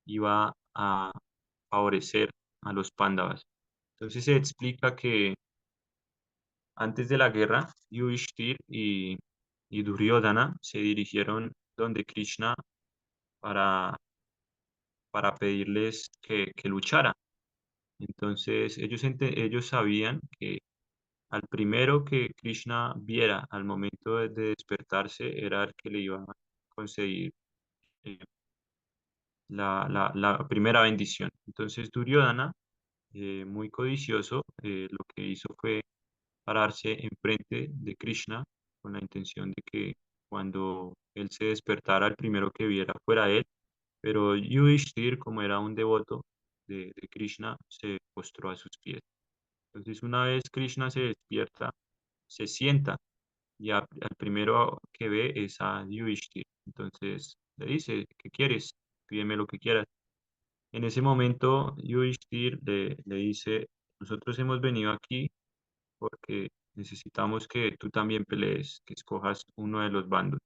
iba a favorecer a los Pándavas. Entonces se explica que antes de la guerra, Yudhishthir y Duryodhana se dirigieron donde Krishna para, para pedirles que luchara. Entonces ellos sabían que al primero que Krishna viera al momento de despertarse era el que le iba a conseguir eh, la primera bendición. Entonces Duryodhana, muy codicioso, lo que hizo fue pararse enfrente de Krishna con la intención de que cuando él se despertara, el primero que viera fuera él, pero Yudhishthir, como era un devoto de Krishna, se postró a sus pies. Entonces, una vez Krishna se despierta, se sienta y al primero que ve es a Yudhishthir. Entonces, le dice, ¿qué quieres? Pídeme lo que quieras. En ese momento, Yudhishthir le dice, nosotros hemos venido aquí porque necesitamos que tú también pelees, que escojas uno de los bandos.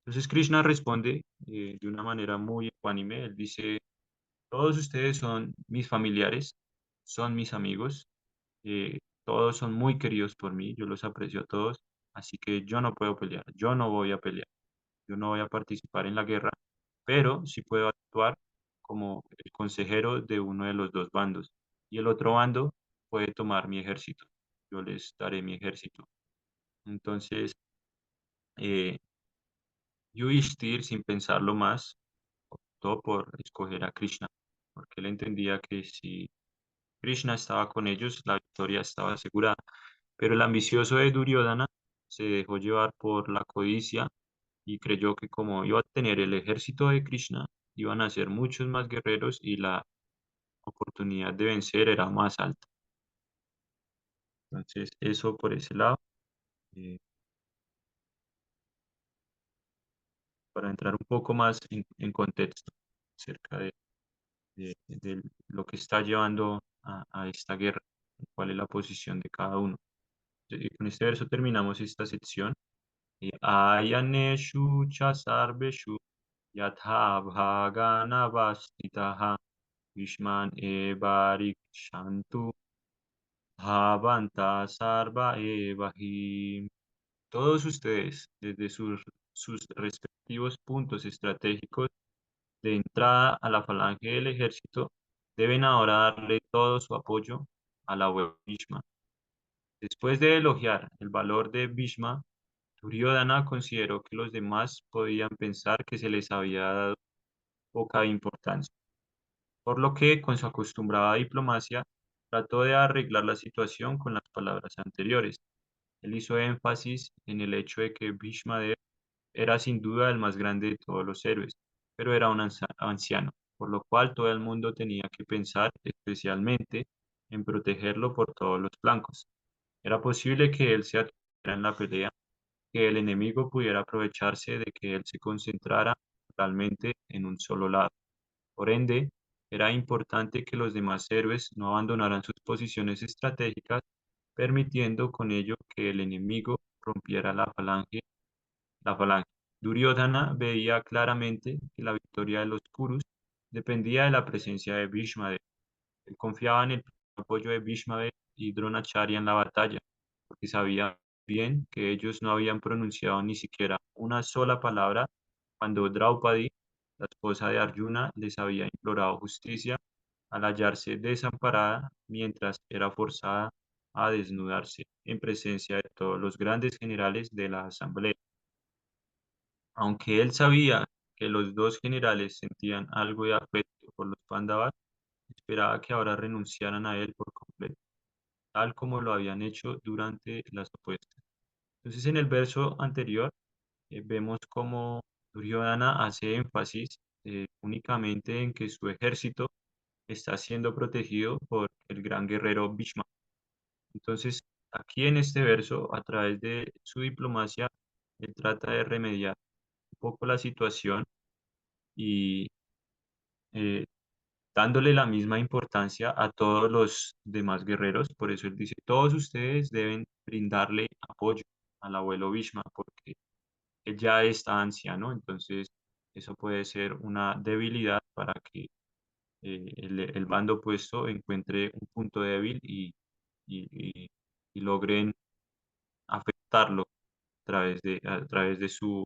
Entonces Krishna responde de una manera muy ecuánime. Él dice, todos ustedes son mis familiares, son mis amigos, todos son muy queridos por mí, yo los aprecio a todos, así que yo no puedo pelear, yo no voy a pelear, yo no voy a participar en la guerra, pero sí puedo actuar como el consejero de uno de los dos bandos y el otro bando puede tomar mi ejército, yo les daré mi ejército. Entonces, eh, Yudhishthir, sin pensarlo más, optó por escoger a Krishna, porque él entendía que si Krishna estaba con ellos, la victoria estaba asegurada. Pero el ambicioso de Duryodhana se dejó llevar por la codicia y creyó que como iba a tener el ejército de Krishna, iban a ser muchos más guerreros y la oportunidad de vencer era más alta. Entonces, eso por ese lado. eh, para entrar un poco más en contexto acerca de lo que está llevando a esta guerra, cuál es la posición de cada uno. Con este verso terminamos esta sección. Ayaneshu chasarbeshu yatha bhagana vastitaha Vishman evarik shantu bhavanta sarva evahim. Todos ustedes, desde sus respectivos puntos estratégicos de entrada a la falange del ejército, deben ahora darle todo su apoyo a la web Bhishma. Después de elogiar el valor de Bhishma, Duryodhana consideró que los demás podían pensar que se les había dado poca importancia, por lo que, con su acostumbrada diplomacia, trató de arreglar la situación con las palabras anteriores. Él hizo énfasis en el hecho de que Bhishma era sin duda el más grande de todos los héroes, pero era un anciano, por lo cual todo el mundo tenía que pensar especialmente en protegerlo por todos los flancos. Era posible que él se atrevera en la pelea, que el enemigo pudiera aprovecharse de que él se concentrara totalmente en un solo lado. Por ende, era importante que los demás héroes no abandonaran sus posiciones estratégicas, permitiendo con ello que el enemigo rompiera la falange. Duryodhana veía claramente que la victoria de los Kurus dependía de la presencia de Bhishma. Él confiaba en el apoyo de Bhishma y Dronacharya en la batalla, porque sabía bien que ellos no habían pronunciado ni siquiera una sola palabra cuando Draupadi, la esposa de Arjuna, les había implorado justicia al hallarse desamparada mientras era forzada a desnudarse en presencia de todos los grandes generales de la asamblea. Aunque él sabía que los dos generales sentían algo de afecto por los Pándavas, esperaba que ahora renunciaran a él por completo, tal como lo habían hecho durante las apuestas. Entonces, en el verso anterior, vemos cómo Duryodhana hace énfasis únicamente en que su ejército está siendo protegido por el gran guerrero Bhishma. Entonces, aquí en este verso, a través de su diplomacia, él trata de remediar un poco la situación y eh, dándole la misma importancia a todos los demás guerreros. Por eso él dice, todos ustedes deben brindarle apoyo al abuelo Bhishma, porque él ya está anciano, entonces eso puede ser una debilidad para que el bando opuesto encuentre un punto débil y- y logren afectarlo a través de su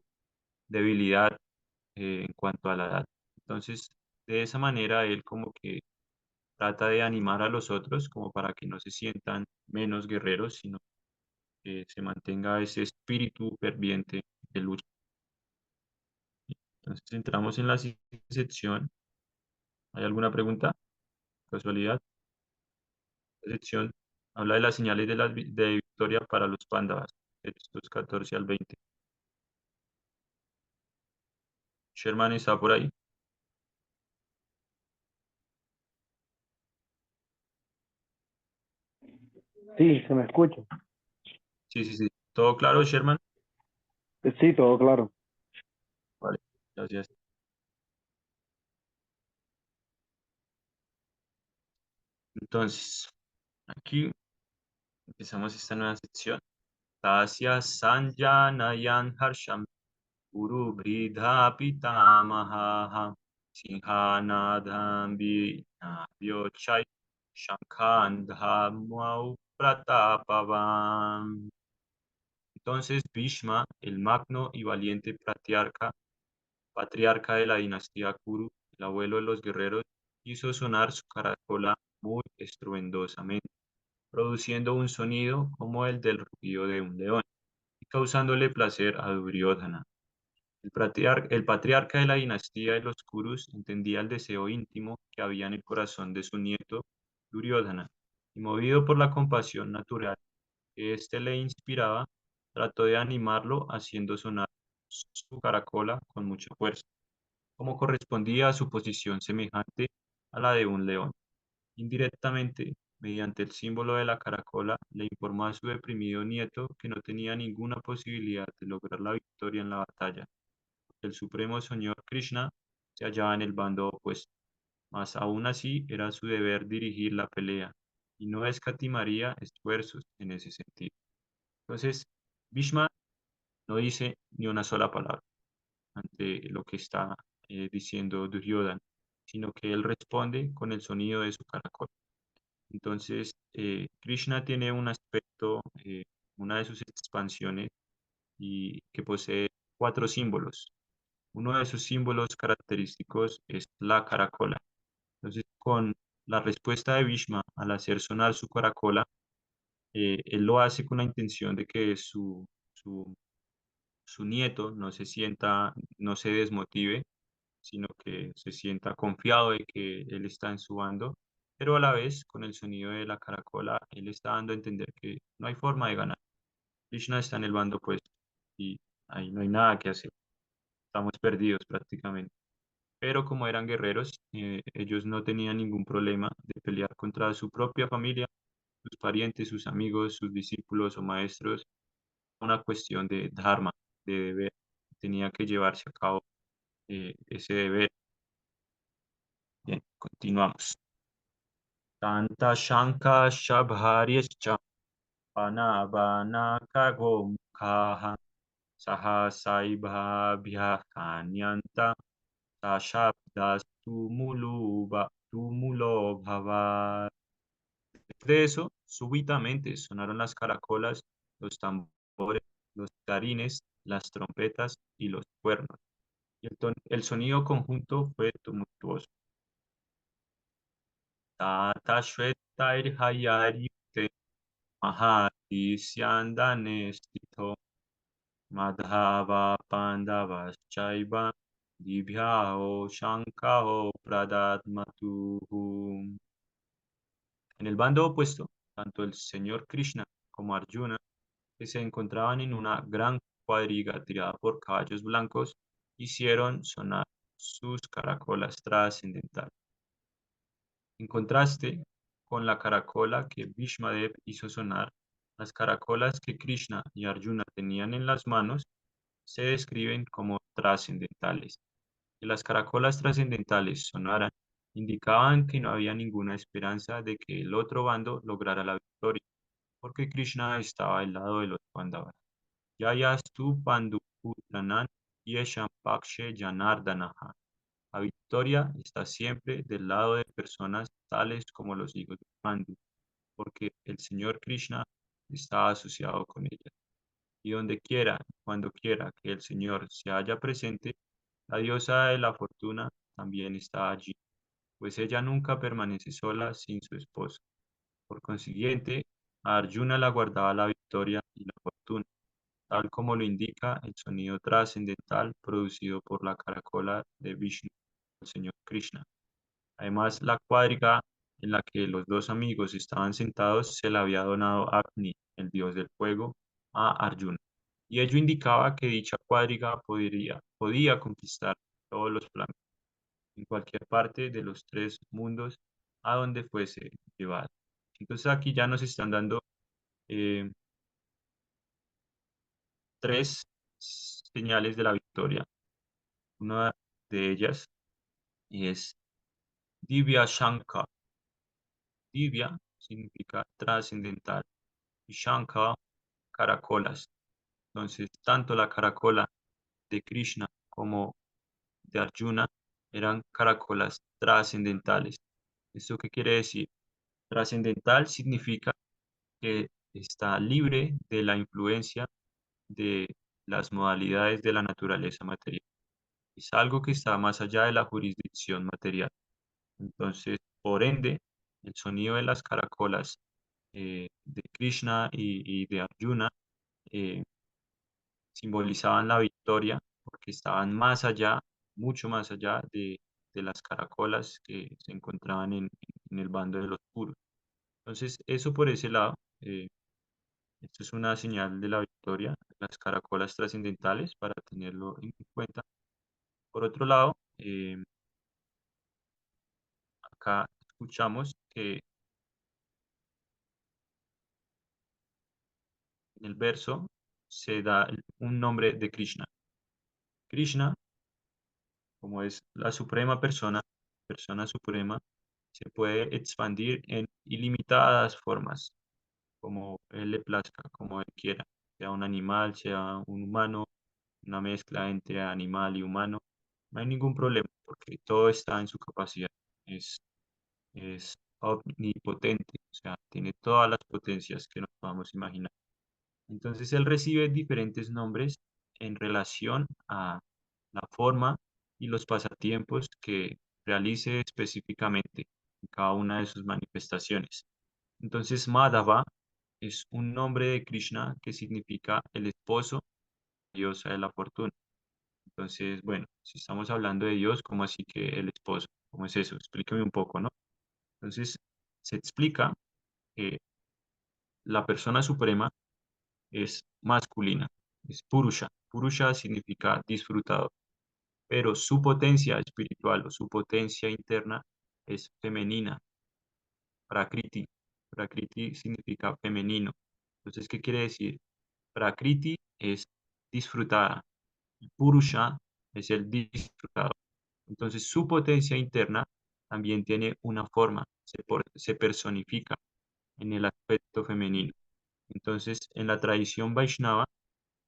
debilidad en cuanto a la edad. Entonces, de esa manera, él como que trata de animar a los otros como para que no se sientan menos guerreros, sino que se mantenga ese espíritu ferviente de lucha. Entonces, entramos en la siguiente sección. ¿Hay alguna pregunta? ¿Casualidad? La sección habla de las señales de victoria para los Pándavas, textos 14 al 20. Sherman está por ahí. Sí, se me escucha. Sí, sí, sí. ¿Todo claro, Sherman? Sí, todo claro. Vale, gracias. Entonces, aquí empezamos esta nueva sección. Tasya Sanjanayan Harsham Guru Bridha Pitamaha Sinhanadham Vyochai Shankhandhamau Pratapavam. Entonces Bhishma, el magno y valiente patriarca de la dinastía Kuru, el abuelo de los guerreros, hizo sonar su caracola muy estruendosamente, produciendo un sonido como el del rugido de un león y causándole placer a Duryodhana. El patriarca de la dinastía de los Kurus entendía el deseo íntimo que había en el corazón de su nieto Duryodhana, y movido por la compasión natural que éste le inspiraba, trató de animarlo haciendo sonar su caracola con mucha fuerza, como correspondía a su posición semejante a la de un león. Indirectamente, mediante el símbolo de la caracola, le informó a su deprimido nieto que no tenía ninguna posibilidad de lograr la victoria en la batalla. El Supremo Señor Krishna se hallaba en el bando opuesto, mas aún así era su deber dirigir la pelea y no escatimaría esfuerzos en ese sentido. Entonces, Bhishma no dice ni una sola palabra ante lo que está diciendo Duryodhana, sino que él responde con el sonido de su caracol. Entonces, Krishna tiene un aspecto, una de sus expansiones, y que posee cuatro símbolos. Uno de sus símbolos característicos es la caracola. Entonces, con la respuesta de Bhishma al hacer sonar su caracola, él lo hace con la intención de que su nieto no se sienta, no se desmotive, sino que se sienta confiado de que él está en su bando, pero a la vez, con el sonido de la caracola, él está dando a entender que no hay forma de ganar. Krishna está en el bando opuesto y ahí no hay nada que hacer. Estamos perdidos prácticamente. Pero como eran guerreros, ellos no tenían ningún problema de pelear contra su propia familia, sus parientes, sus amigos, sus discípulos o maestros. Una cuestión de dharma, de deber. Tenía que llevarse a cabo ese deber. Bien, continuamos. Tanta Shanka Shabharyascha Panavana Kaha Sahasaibhabhya Kanyanta Sashabdastu Tumulo Bhava. De eso, súbitamente sonaron las caracolas, los tambores, los clarines, las trompetas y los cuernos. Y el sonido conjunto fue tumultuoso. Tata Shvetairhayarikte Mahadishyandane Stito Madhava Pandavaschaiva Dibhyao Shankao Pradatmatuhu. En el bando opuesto, tanto el señor Krishna como Arjuna, que se encontraban en una gran cuadriga tirada por caballos blancos, hicieron sonar sus caracolas trascendentales. En contraste con la caracola que Bhishmadev hizo sonar, las caracolas que Krishna y Arjuna tenían en las manos se describen como trascendentales. Que las caracolas trascendentales sonaran indicaban que no había ninguna esperanza de que el otro bando lograra la victoria, porque Krishna estaba al lado de los Pandavas. Yayastu Pandu Putranan Yesham Pakshe Janardanaha. La victoria está siempre del lado de personas tales como los hijos de Pandu, porque el Señor Krishna está asociado con ellas. Y donde quiera, cuando quiera que el Señor se haya presente, la diosa de la fortuna también está allí, pues ella nunca permanece sola sin su esposo. Por consiguiente, a Arjuna la guardaba la victoria y la fortuna, tal como lo indica el sonido trascendental producido por la caracola de Vishnu, el Señor Krishna. Además, la cuadriga en la que los dos amigos estaban sentados se la había donado Agni, el dios del fuego, a Arjuna. Y ello indicaba que dicha cuadriga podía conquistar todos los planetas, en cualquier parte de los tres mundos, a donde fuese llevada. Entonces aquí ya nos están dando eh, tres señales de la victoria. Una de ellas es Divya Shankar. Divya significa trascendental y Shankar, caracolas. Entonces, tanto la caracola de Krishna como de Arjuna eran caracolas trascendentales. ¿Esto qué quiere decir? Trascendental significa que está libre de la influencia de las modalidades de la naturaleza material. Es algo que está más allá de la jurisdicción material. Entonces, por ende, el sonido de las caracolas de Krishna y de Arjuna eh, simbolizaban la victoria porque estaban más allá, mucho más allá de las caracolas que se encontraban en el bando de los puros. Entonces, eso por ese lado, esto es una señal de la victoria. victoria, las caracolas trascendentales, para tenerlo en cuenta. Por otro lado, acá escuchamos que en el verso se da un nombre de Krishna. Krishna, como es la suprema persona, persona suprema, se puede expandir en ilimitadas formas, como él le plazca, como él quiera, sea un animal, sea un humano, una mezcla entre animal y humano. No hay ningún problema, porque todo está en su capacidad. Es, es omnipotente, o sea, tiene todas las potencias que nos podamos imaginar. Entonces él recibe diferentes nombres en relación a la forma y los pasatiempos que realice específicamente en cada una de sus manifestaciones. Entonces Madhava es un nombre de Krishna que significa el esposo, diosa de la fortuna. Entonces, bueno, si estamos hablando de Dios, ¿cómo así que el esposo? ¿Cómo es eso? Explíqueme un poco, ¿no? Entonces, se explica que la persona suprema es masculina, es Purusha. Purusha significa disfrutador, pero su potencia espiritual o su potencia interna es femenina, Prakriti. Prakriti significa femenino. Entonces, ¿qué quiere decir? Prakriti es disfrutada y Purusha es el disfrutador. Entonces, su potencia interna también tiene una forma, se personifica en el aspecto femenino. Entonces, en la tradición Vaishnava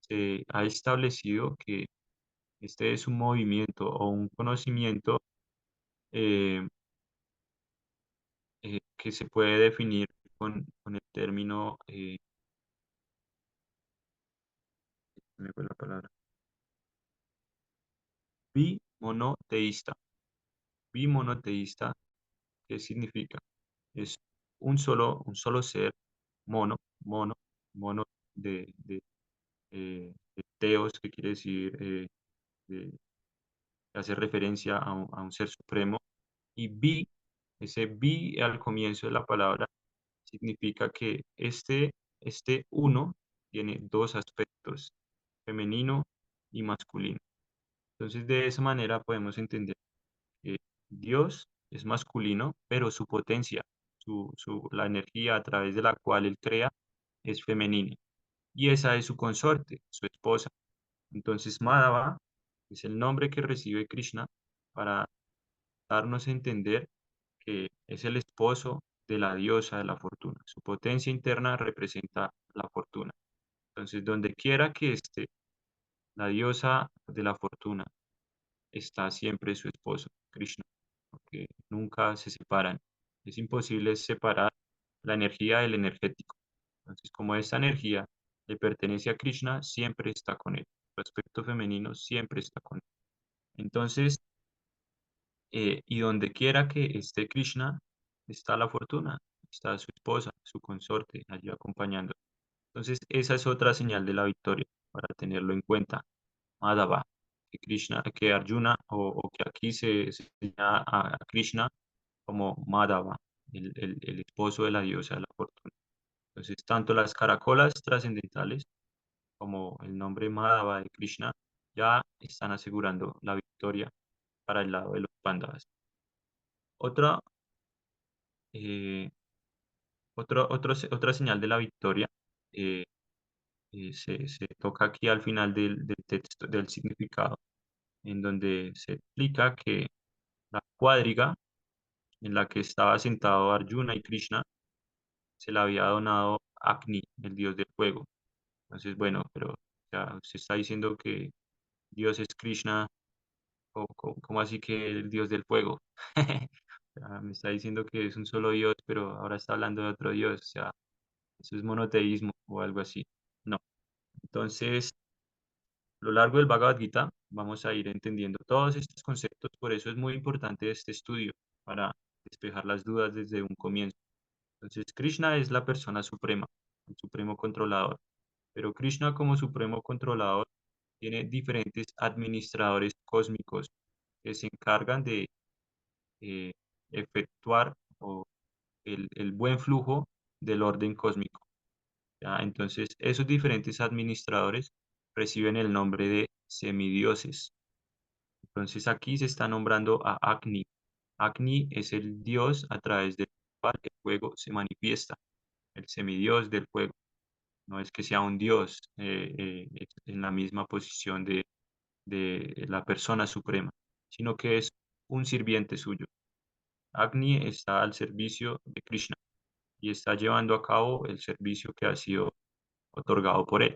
se ha establecido que este es un movimiento o un conocimiento eh, que se puede definir con el término, me fue la palabra, bimonoteísta. Bimonoteísta, ¿qué significa? Es un solo ser, mono, mono, mono de teos, que quiere decir, de- que hace referencia a un ser supremo, y ese bi al comienzo de la palabra significa que este uno tiene dos aspectos, femenino y masculino. Entonces, de esa manera podemos entender que Dios es masculino, pero su potencia, la energía a través de la cual él crea, es femenina. Y esa es su consorte, su esposa. Entonces, Madhava es el nombre que recibe Krishna para darnos a entender que es el esposo de la diosa de la fortuna. Su potencia interna representa la fortuna. Entonces, donde quiera que esté la diosa de la fortuna, está siempre su esposo, Krishna, porque nunca se separan. Es imposible separar la energía del energético. Entonces, como esta energía le pertenece a Krishna, siempre está con él. Su aspecto femenino siempre está con él. Entonces, y donde quiera que esté Krishna, está la fortuna, está su esposa, su consorte allí acompañando. Entonces, esa es otra señal de la victoria para tenerlo en cuenta. Madhava, que Krishna, que Arjuna, o que aquí se señala a Krishna como Madhava, el esposo de la diosa de la fortuna. Entonces, tanto las caracolas trascendentales como el nombre Madhava de Krishna ya están asegurando la victoria para el lado de los Pandavas. Otra, eh, otra señal de la victoria eh, se toca aquí al final del texto, del significado, en donde se explica que la cuadriga en la que estaba sentado Arjuna y Krishna se la había donado Agni, el dios del fuego. Entonces, bueno, pero ya se está diciendo que Dios es Krishna, o ¿cómo así que el dios del fuego? Ya me está diciendo que es un solo Dios, pero ahora está hablando de otro Dios, o sea, eso es monoteísmo o algo así. No. Entonces, a lo largo del Bhagavad Gita vamos a ir entendiendo todos estos conceptos, por eso es muy importante este estudio, para despejar las dudas desde un comienzo. Entonces, Krishna es la persona suprema, el supremo controlador, pero Krishna como supremo controlador tiene diferentes administradores cósmicos que se encargan de eh, efectuar el buen flujo del orden cósmico. ¿ya? Entonces, esos diferentes administradores reciben el nombre de semidioses. Entonces, aquí se está nombrando a Agni. Agni es el dios a través del cual el fuego se manifiesta, el semidios del fuego. No es que sea un dios en la misma posición de la persona suprema, sino que es un sirviente suyo. Agni está al servicio de Krishna y está llevando a cabo el servicio que ha sido otorgado por él.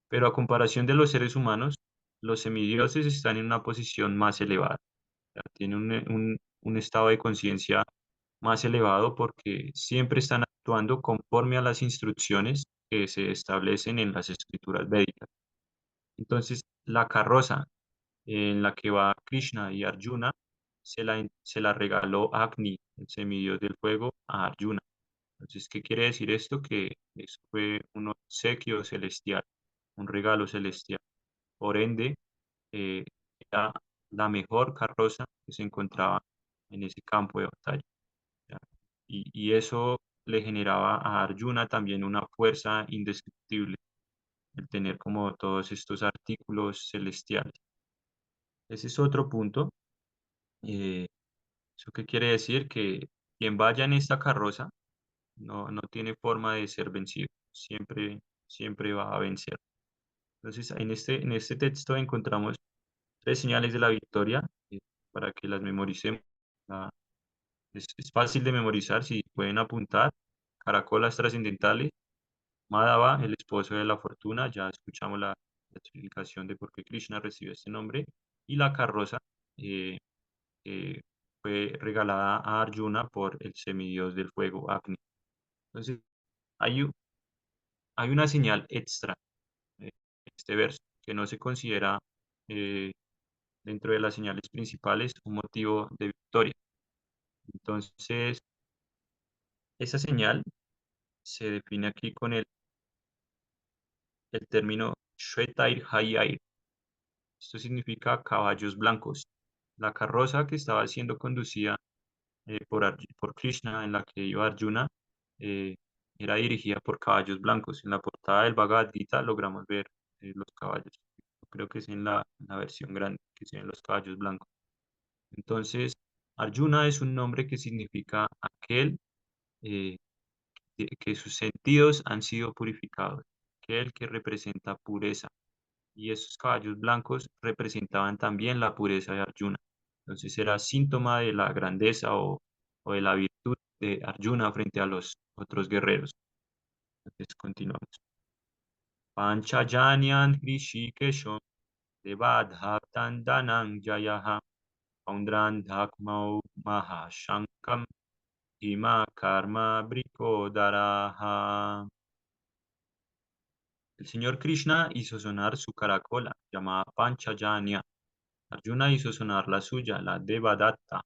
Pero a comparación de los seres humanos, los semidioses están en una posición más elevada. Ya tienen un estado de conciencia más elevado porque siempre están actuando conforme a las instrucciones que se establecen en las escrituras védicas. Entonces, la carroza en la que va Krishna y Arjuna se la regaló Agni, el semidios del fuego, a Arjuna. Entonces, ¿qué quiere decir esto? Que eso fue un obsequio celestial, un regalo celestial. Por ende, eh, era la mejor carroza que se encontraba en ese campo de batalla. ¿Ya? Y eso le generaba a Arjuna también una fuerza indescriptible, el tener como todos estos artículos celestiales. Ese es otro punto. Eh, ¿Eso qué quiere decir? Que quien vaya en esta carroza no tiene forma de ser vencido, siempre va a vencer. Entonces, en este texto encontramos tres señales de la victoria para que las memoricemos. Ah, es fácil de memorizar si pueden apuntar. Caracolas trascendentales, Madhava, el esposo de la fortuna, ya escuchamos la explicación de por qué Krishna recibe este nombre, y la carroza, eh, que fue regalada a Arjuna por el semidios del fuego, Agni. Entonces, hay, u- hay una señal extra en este verso que no se considera eh, dentro de las señales principales un motivo de victoria. Entonces, esa señal se define aquí con el término Shvetair Hayair. Esto significa caballos blancos. La carroza que estaba siendo conducida por Krishna, en la que iba Arjuna, eh, era dirigida por caballos blancos. En la portada del Bhagavad Gita logramos ver los caballos. Creo que es en la versión grande que se ven los caballos blancos. Entonces, Arjuna es un nombre que significa aquel eh, que sus sentidos han sido purificados, aquel que representa pureza. Y esos caballos blancos representaban también la pureza de Arjuna. Entonces era síntoma de la grandeza o de la virtud de Arjuna frente a los otros guerreros. Entonces continuamos. Panchajanyan Hrishikeshon Devadhaptandanang Jayaha Paundran Dhakmau Mahashankam Hima Karma Brikodaraha. El señor Krishna hizo sonar su caracola, llamada Panchajanya. Arjuna hizo sonar la suya, la Devadatta.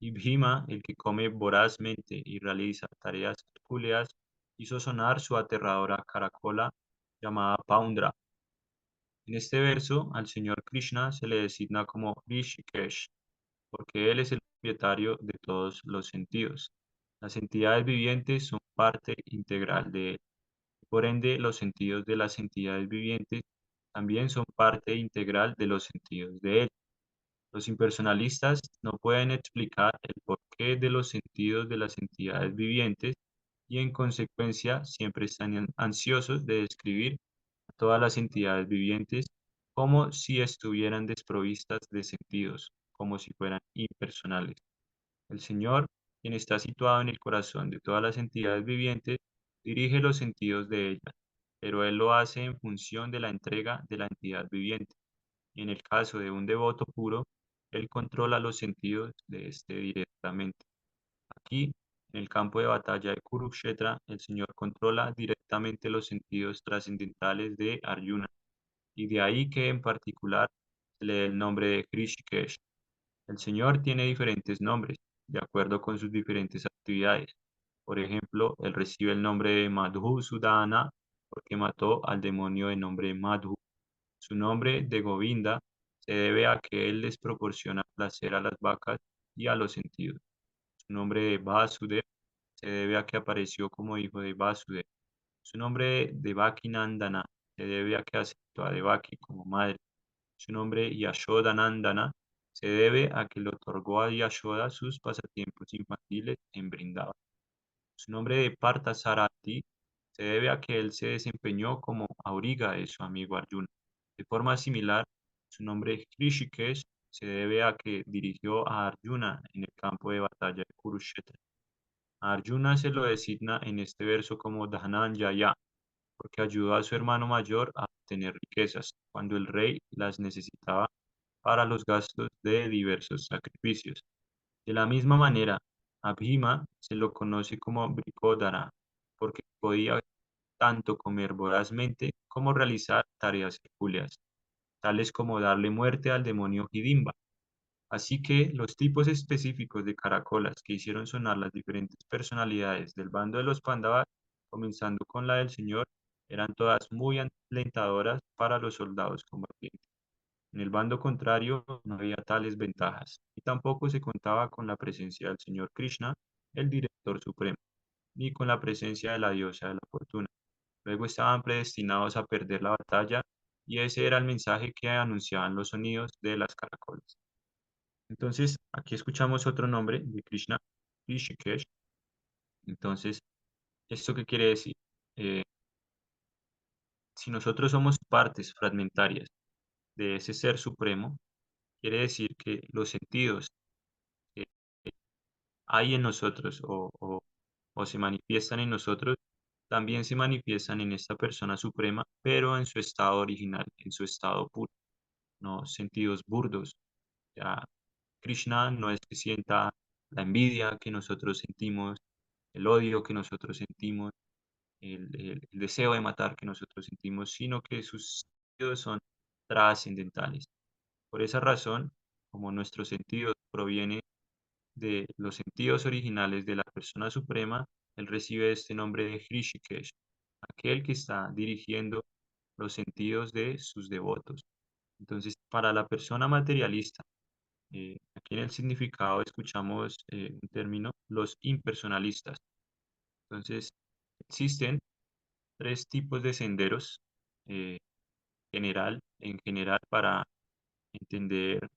Y Bhima, el que come vorazmente y realiza tareas hercúleas, hizo sonar su aterradora caracola llamada Paundra. En este verso, al señor Krishna se le designa como Rishikesh, porque él es el propietario de todos los sentidos. Las entidades vivientes son parte integral de él. Por ende, los sentidos de las entidades vivientes también son parte integral de los sentidos de él. Los impersonalistas no pueden explicar el porqué de los sentidos de las entidades vivientes y en consecuencia siempre están ansiosos de describir a todas las entidades vivientes como si estuvieran desprovistas de sentidos, como si fueran impersonales. El Señor, quien está situado en el corazón de todas las entidades vivientes, dirige los sentidos de ellas, pero Él lo hace en función de la entrega de la entidad viviente. Y en el caso de un devoto puro, él controla los sentidos de este directamente. Aquí, en el campo de batalla de Kurukshetra, el Señor controla directamente los sentidos trascendentales de Arjuna. Y de ahí que en particular se le dé el nombre de Hrishikesh. El Señor tiene diferentes nombres, de acuerdo con sus diferentes actividades. Por ejemplo, él recibe el nombre de Madhusudana porque mató al demonio de nombre Madhu. Su nombre de Govinda se debe a que él les proporciona placer a las vacas y a los sentidos. Su nombre de Vasudev se debe a que apareció como hijo de Vasudev. Su nombre Devaki Nandana se debe a que aceptó a Devaki como madre. Su nombre Yashodanandana se debe a que le otorgó a Yashoda sus pasatiempos infantiles en Vrindavan. Su nombre de Parthasarathi se debe a que él se desempeñó como auriga de su amigo Arjuna. De forma similar, su nombre Hrishikesh se debe a que dirigió a Arjuna en el campo de batalla de Kurukshetra. A Arjuna se lo designa en este verso como Dhananjaya, porque ayudó a su hermano mayor a obtener riquezas cuando el rey las necesitaba para los gastos de diversos sacrificios. De la misma manera, a Bhima se lo conoce como Brikodara, porque podía tanto comer vorazmente como realizar tareas hercúleas, tales como darle muerte al demonio Hidimba. Así que los tipos específicos de caracolas que hicieron sonar las diferentes personalidades del bando de los Pándavas, comenzando con la del Señor, eran todas muy alentadoras para los soldados combatientes. En el bando contrario no había tales ventajas, y tampoco se contaba con la presencia del Señor Krishna, el Director Supremo, ni con la presencia de la diosa de la fortuna. Luego estaban predestinados a perder la batalla, y ese era el mensaje que anunciaban los sonidos de las caracolas. Entonces, aquí escuchamos otro nombre de Krishna, Rishikesh. Entonces, ¿esto qué quiere decir? Eh, si nosotros somos partes fragmentarias de ese ser supremo, quiere decir que los sentidos que hay en nosotros o se manifiestan en nosotros, también se manifiestan en esta persona suprema, pero en su estado original, en su estado puro, no sentidos burdos. Ya Krishna no es que sienta la envidia que nosotros sentimos, el odio que nosotros sentimos, el deseo de matar que nosotros sentimos, sino que sus sentidos son trascendentales. Por esa razón, como nuestros sentidos provienen de los sentidos originales de la persona suprema, él recibe este nombre de Hrishikesh, aquel que está dirigiendo los sentidos de sus devotos. Entonces, para la persona materialista, aquí en el significado escuchamos un término, los impersonalistas. Entonces, existen tres tipos de senderos eh, en general para entender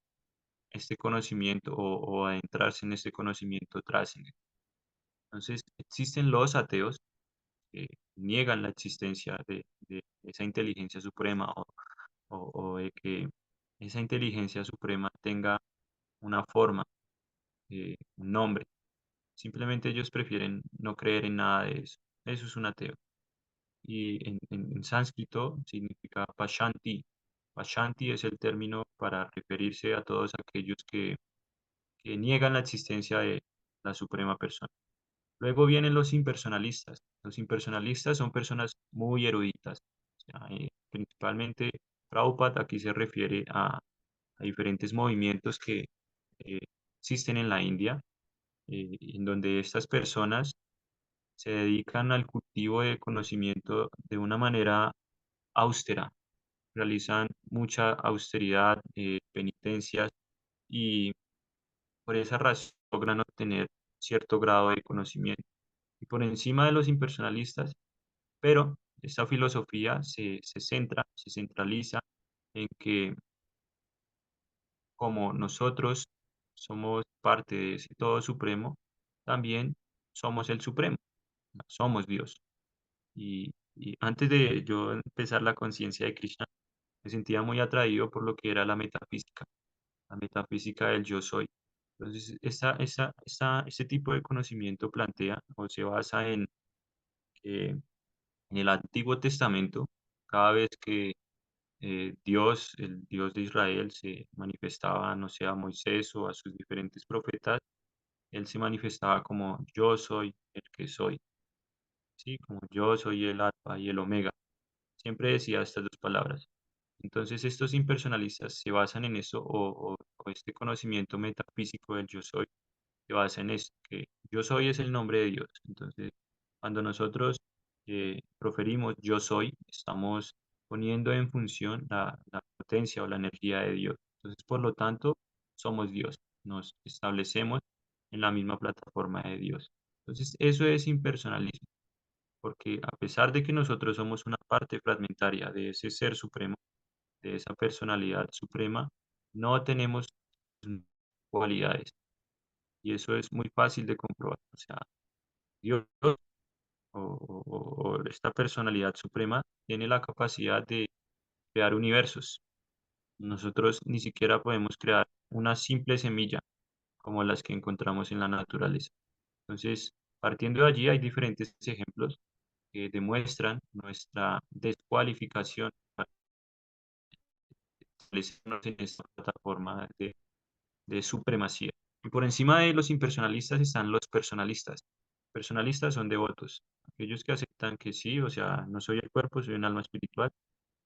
este conocimiento o adentrarse en este conocimiento trascendente. Entonces, existen los ateos que niegan la existencia de esa inteligencia suprema o de que esa inteligencia suprema tenga una forma, un nombre. Simplemente ellos prefieren no creer en nada de eso. Eso es un ateo. Y en sánscrito significa pashanti. Pashanti es el término para referirse a todos aquellos que niegan la existencia de la suprema persona. Luego vienen los impersonalistas. Los impersonalistas son personas muy eruditas. O sea, principalmente Prabhupada aquí se refiere a diferentes movimientos que eh, existen en la India, en donde estas personas se dedican al cultivo de conocimiento de una manera austera, realizan mucha austeridad, penitencias y por esa razón logran obtener cierto grado de conocimiento. Y por encima de los impersonalistas, pero esta filosofía se centraliza en que como nosotros somos parte de ese todo supremo, también somos el supremo, somos Dios. Y antes de yo empezar la conciencia de Krishna, me sentía muy atraído por lo que era la metafísica del yo soy. Entonces, este tipo de conocimiento plantea o se basa en que en el Antiguo Testamento, cada vez que Dios, el Dios de Israel, se manifestaba, no sé, a Moisés o a sus diferentes profetas, él se manifestaba como yo soy el que soy, ¿sí? Como yo soy el Alfa y el Omega. Siempre decía estas dos palabras. Entonces, estos impersonalistas se basan en eso o este conocimiento metafísico del yo soy se basa en esto, que yo soy es el nombre de Dios. Entonces, cuando nosotros proferimos yo soy, estamos poniendo en función la potencia o la energía de Dios. Entonces, por lo tanto, somos Dios. Nos establecemos en la misma plataforma de Dios. Entonces, eso es impersonalismo. porque a pesar de que nosotros somos una parte fragmentaria de ese ser supremo, de esa personalidad suprema, no tenemos cualidades. Y eso es muy fácil de comprobar. O sea, Dios o esta personalidad suprema tiene la capacidad de crear universos. Nosotros ni siquiera podemos crear una simple semilla como las que encontramos en la naturaleza. Entonces, partiendo de allí, hay diferentes ejemplos que demuestran nuestra descualificación para establecernos en esta plataforma de supremacía. Y por encima de los impersonalistas están los personalistas. Personalistas son devotos, aquellos que aceptan que sí, o sea, no soy el cuerpo, soy un alma espiritual,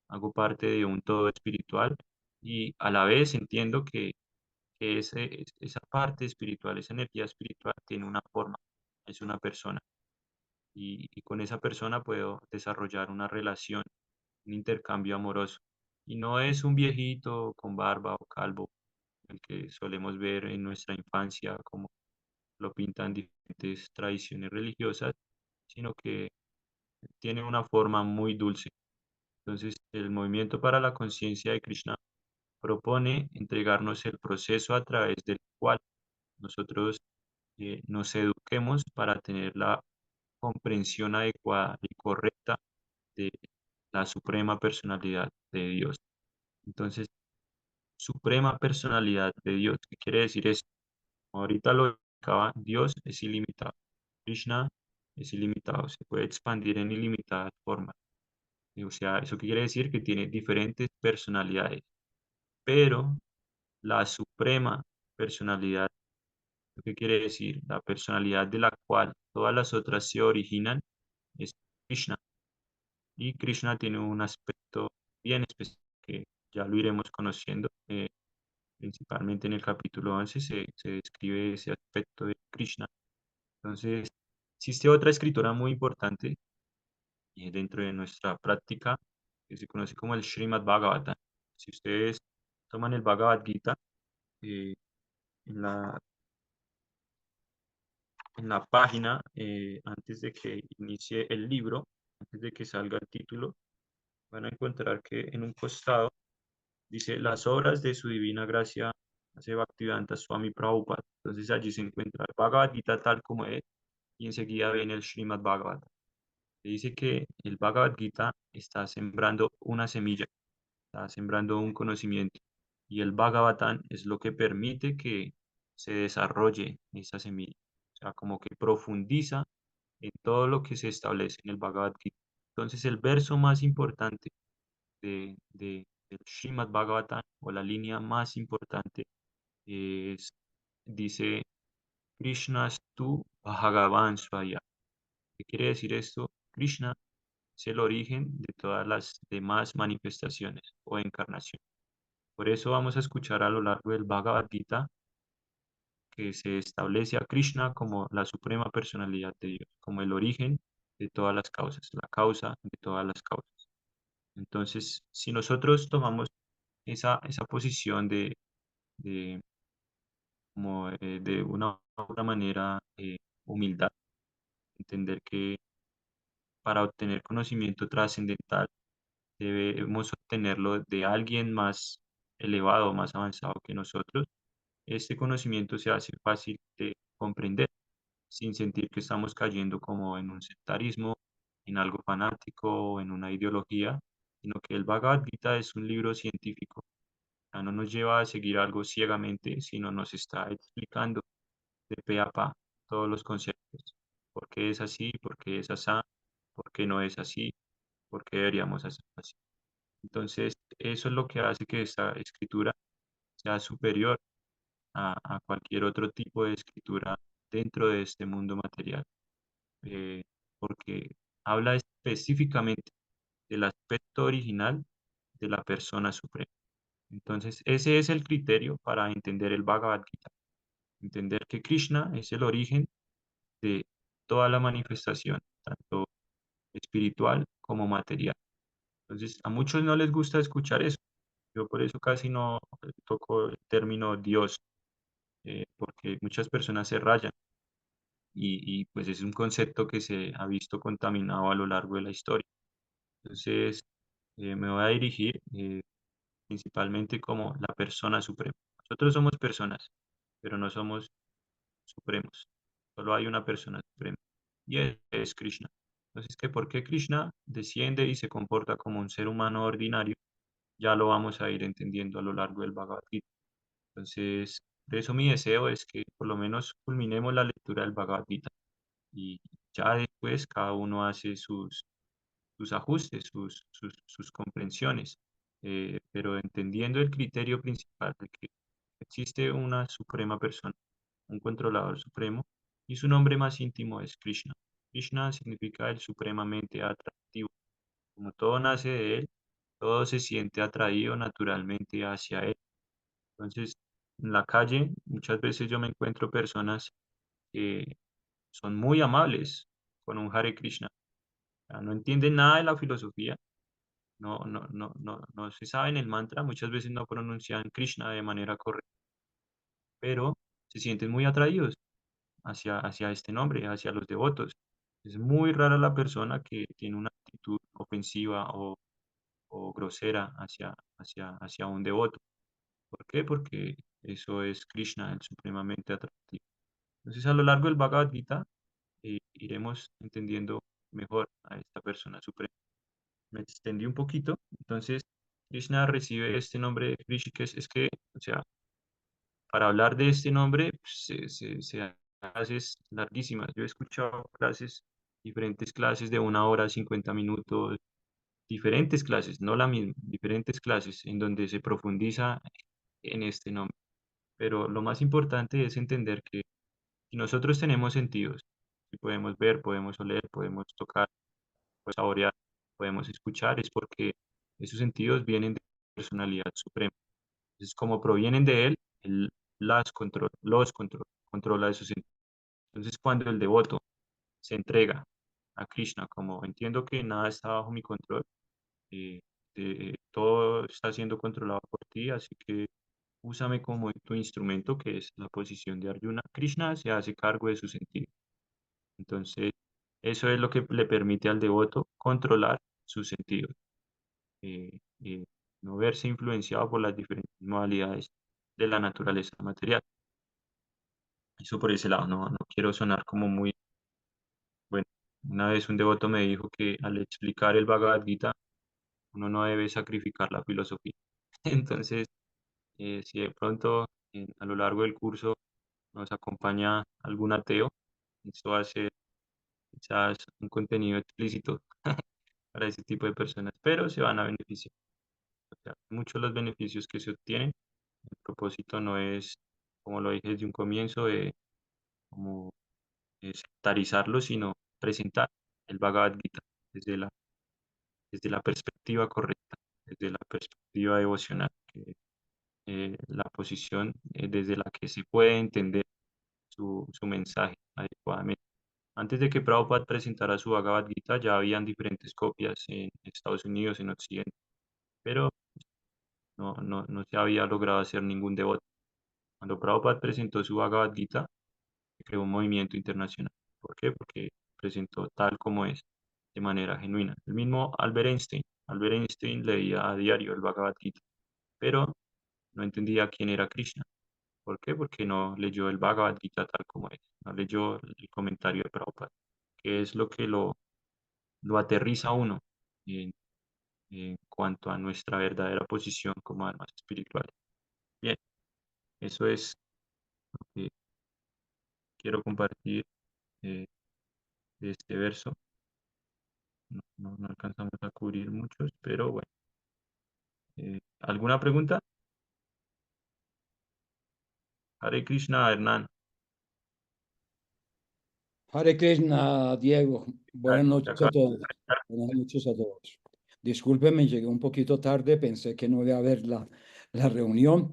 hago parte de un todo espiritual y a la vez entiendo que esa parte espiritual, esa energía espiritual tiene una forma, es una persona y con esa persona puedo desarrollar una relación, un intercambio amoroso. Y no es un viejito con barba o calvo, el que solemos ver en nuestra infancia, como lo pintan diferentes tradiciones religiosas, sino que tiene una forma muy dulce. Entonces, el movimiento para la conciencia de Krishna propone entregarnos el proceso a través del cual nosotros nos eduquemos para tener la comprensión adecuada y correcta de la suprema personalidad de Dios. Entonces, suprema personalidad de Dios, ¿qué quiere decir eso? Ahorita lo explicaba, Dios es ilimitado, Krishna es ilimitado, se puede expandir en ilimitadas formas. O sea, ¿eso qué quiere decir? Que tiene diferentes personalidades, pero la suprema personalidad, ¿lo que quiere decir? La personalidad de la cual todas las otras se originan es Krishna. Y Krishna tiene un aspecto bien especial que ya lo iremos conociendo. Principalmente en el capítulo 11 se describe ese aspecto de Krishna. Entonces, existe otra escritura muy importante dentro de nuestra práctica que se conoce como el Srimad Bhagavatam. Si ustedes toman el Bhagavad Gita, eh, en la página, antes de que inicie el libro, antes de que salga el título, van a encontrar que en un costado dice las obras de su divina gracia hace Bhaktivedanta Swami Prabhupada. Entonces allí se encuentra el Bhagavad Gita tal como es y enseguida viene el Srimad Bhagavatam. Dice que el Bhagavad Gita está sembrando una semilla, está sembrando un conocimiento y el Bhagavatam es lo que permite que se desarrolle esa semilla. O sea, como que profundiza en todo lo que se establece en el Bhagavad Gita. Entonces el verso más importante del Srimad Bhagavatam o la línea más importante es, dice, Krishnastu Bhagavan Swaya. ¿Qué quiere decir esto? Krishna es el origen de todas las demás manifestaciones o encarnaciones. Por eso vamos a escuchar a lo largo del Bhagavad Gita que se establece a Krishna como la suprema personalidad de Dios, como el origen de todas las causas, la causa de todas las causas. Entonces, si nosotros tomamos esa posición de, como, de una u otra manera, humildad, entender que para obtener conocimiento trascendental debemos obtenerlo de alguien más elevado, más avanzado que nosotros. Este conocimiento se hace fácil de comprender sin sentir que estamos cayendo como en un sectarismo, en algo fanático o en una ideología, sino que el Bhagavad Gita es un libro científico. O sea, no nos lleva a seguir algo ciegamente, sino nos está explicando de pe a pa todos los conceptos. ¿Por qué es así? ¿Por qué es así? ¿Por qué no es así? ¿Por qué deberíamos hacer así? Entonces, eso es lo que hace que esta escritura sea superior a cualquier otro tipo de escritura dentro de este mundo material, eh, porque habla específicamente del aspecto original de la persona suprema. Entonces, ese es el criterio para entender el Bhagavad Gita, entender que Krishna es el origen de toda la manifestación, tanto espiritual como material. Entonces, a muchos no les gusta escuchar eso. Yo por eso casi no toco el término Dios, porque muchas personas se rayan. y pues es un concepto que se ha visto contaminado a lo largo de la historia. Entonces, me voy a dirigir principalmente como la persona suprema. Nosotros somos personas, pero no somos supremos. Solo hay una persona suprema y es Krishna. Entonces, ¿que por qué Krishna desciende y se comporta como un ser humano ordinario? Ya lo vamos a ir entendiendo a lo largo del Bhagavad Gita. Entonces, por eso mi deseo es que por lo menos culminemos la lectura del Bhagavad Gita y ya después cada uno hace sus ajustes, sus comprensiones, pero entendiendo el criterio principal de que existe una suprema persona, un controlador supremo, y su nombre más íntimo es Krishna. Krishna significa el supremamente atractivo. Como todo nace de él, todo se siente atraído naturalmente hacia él. Entonces, en la calle muchas veces yo me encuentro personas que son muy amables con un Hare Krishna. O sea, no entienden nada de la filosofía, no se saben el mantra, muchas veces no pronuncian Krishna de manera correcta, pero se sienten muy atraídos hacia este nombre, hacia los devotos. Es muy rara la persona que tiene una actitud ofensiva o grosera hacia un devoto. ¿Por qué? Porque eso es Krishna, el supremamente atractivo. Entonces, a lo largo del Bhagavad Gita, iremos entendiendo mejor a esta persona suprema. Me extendí un poquito, entonces Krishna recibe este nombre de Rishikesh. Es que, o sea, para hablar de este nombre, pues, se clases larguísimas. Yo he escuchado clases, diferentes clases de 1 hora, 50 minutos, diferentes clases, no la misma, diferentes clases en donde se profundiza en este nombre. Pero lo más importante es entender que si nosotros tenemos sentidos, si podemos ver, podemos oler, podemos tocar, podemos saborear, podemos escuchar, es porque esos sentidos vienen de la personalidad suprema. Entonces, como provienen de él las controla, los controla, controla esos sentidos. Entonces, cuando el devoto se entrega a Krishna, como entiendo que nada está bajo mi control, eh, todo está siendo controlado por ti, así que úsame como tu instrumento, que es la posición de Arjuna. Krishna se hace cargo de su sentido. Entonces, eso es lo que le permite al devoto controlar sus sentidos, eh, eh, no verse influenciado por las diferentes modalidades de la naturaleza material. Eso por ese lado, no quiero sonar como muy, bueno, una vez un devoto me dijo que al explicar el Bhagavad Gita, uno no debe sacrificar la filosofía. Entonces, si de pronto a lo largo del curso nos acompaña algún ateo, eso va a ser quizás un contenido explícito para ese tipo de personas, pero se van a beneficiar. O sea, muchos los beneficios que se obtienen. El propósito no es, como lo dije desde un comienzo, como sectarizarlo, sino presentar el Bhagavad Gita desde la perspectiva correcta, desde la perspectiva devocional, la posición desde la que se puede entender su mensaje adecuadamente. Antes de que Prabhupada presentara su Bhagavad Gita, ya habían diferentes copias en Estados Unidos, en Occidente, pero no se había logrado hacer ningún devoto. Cuando Prabhupada presentó su Bhagavad Gita, se creó un movimiento internacional. ¿Por qué? Porque presentó tal como es, de manera genuina. El mismo Albert Einstein leía a diario el Bhagavad Gita, pero no entendía quién era Krishna. ¿Por qué? Porque no leyó el Bhagavad Gita tal como es, no leyó el comentario de Prabhupada, que es lo que lo aterriza a uno en cuanto a nuestra verdadera posición como almas espirituales. Bien, eso es lo que quiero compartir de este verso. No alcanzamos a cubrir muchos, pero bueno. ¿Alguna pregunta? Hare Krishna, Hernán. Hare Krishna, Diego. Buenas Te noches a acabo de todos. conectar. Buenas noches a todos. Discúlpeme, llegué un poquito tarde, pensé que no iba a haber la reunión,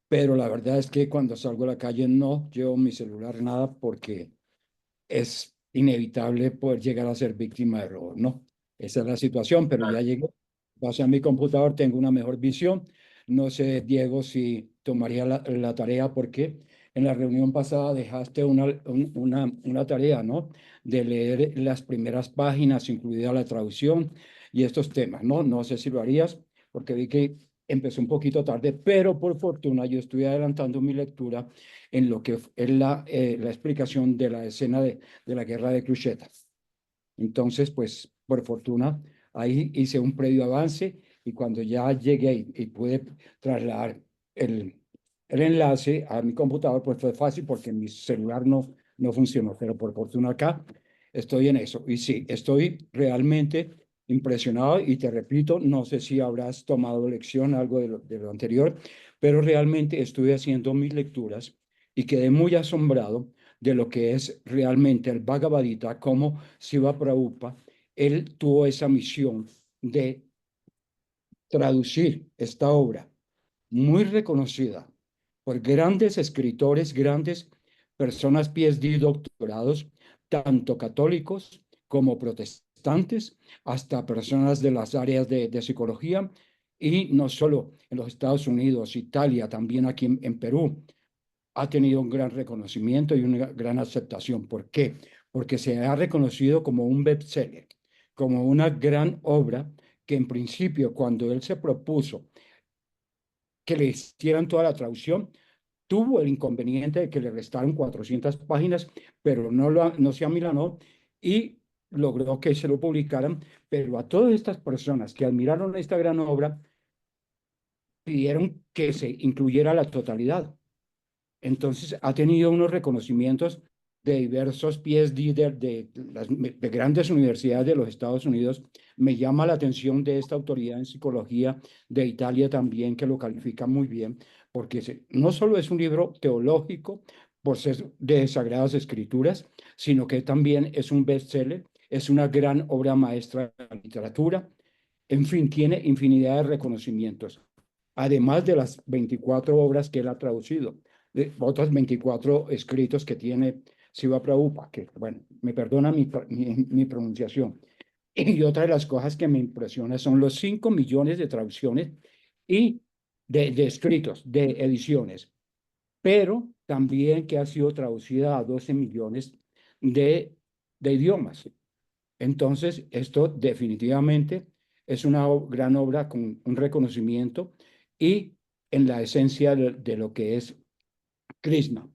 pero la verdad es que cuando salgo a la calle no llevo mi celular nada porque es inevitable poder llegar a ser víctima de robo, ¿no? Esa es la situación, pero ya llegué. Pasé a mi computador, tengo una mejor visión. No sé, Diego, si tomaría la tarea porque en la reunión pasada dejaste una tarea, ¿no? De leer las primeras páginas, incluida la traducción y estos temas, ¿no? No sé si lo harías, porque vi que empecé un poquito tarde, pero por fortuna yo estoy adelantando mi lectura en lo que es la explicación de la escena de la guerra de Cruceta. Entonces, pues, por fortuna, ahí hice un previo avance y cuando ya llegué y pude trasladar el, el enlace a mi computador, pues fue fácil porque mi celular no funcionó, pero por fortuna acá estoy en eso. Y sí, estoy realmente impresionado y te repito, no sé si habrás tomado lección algo de lo anterior, pero realmente estuve haciendo mis lecturas y quedé muy asombrado de lo que es realmente el Bhagavad Gita, como Siva Prabhupada, él tuvo esa misión de traducir esta obra muy reconocida por grandes escritores, grandes personas PhD doctorados, tanto católicos como protestantes, hasta personas de las áreas de psicología, y no solo en los Estados Unidos, Italia, también aquí en Perú ha tenido un gran reconocimiento y una gran aceptación. ¿Por qué? Porque se ha reconocido como un bestseller, como una gran obra que en principio, cuando él se propuso que le hicieran toda la traducción, tuvo el inconveniente de que le restaron 400 páginas, pero no se amilanó y logró que se lo publicaran. Pero a todas estas personas que admiraron esta gran obra, pidieron que se incluyera la totalidad. Entonces ha tenido unos reconocimientos de diversos PhD de grandes universidades de los Estados Unidos. Me llama la atención de esta autoridad en psicología de Italia también, que lo califica muy bien, porque no solo es un libro teológico por ser de Sagradas Escrituras, sino que también es un bestseller, es una gran obra maestra de la literatura. En fin, tiene infinidad de reconocimientos, además de las 24 obras que él ha traducido, de otros 24 escritos que tiene Siva Prabhupada, que, bueno, me perdona mi pronunciación. Y otra de las cosas que me impresiona son los 5 millones de traducciones y de escritos, de ediciones, pero también que ha sido traducida a 12 millones de, de idiomas. Entonces, esto definitivamente es una gran obra con un reconocimiento y en la esencia de lo que es Krishna.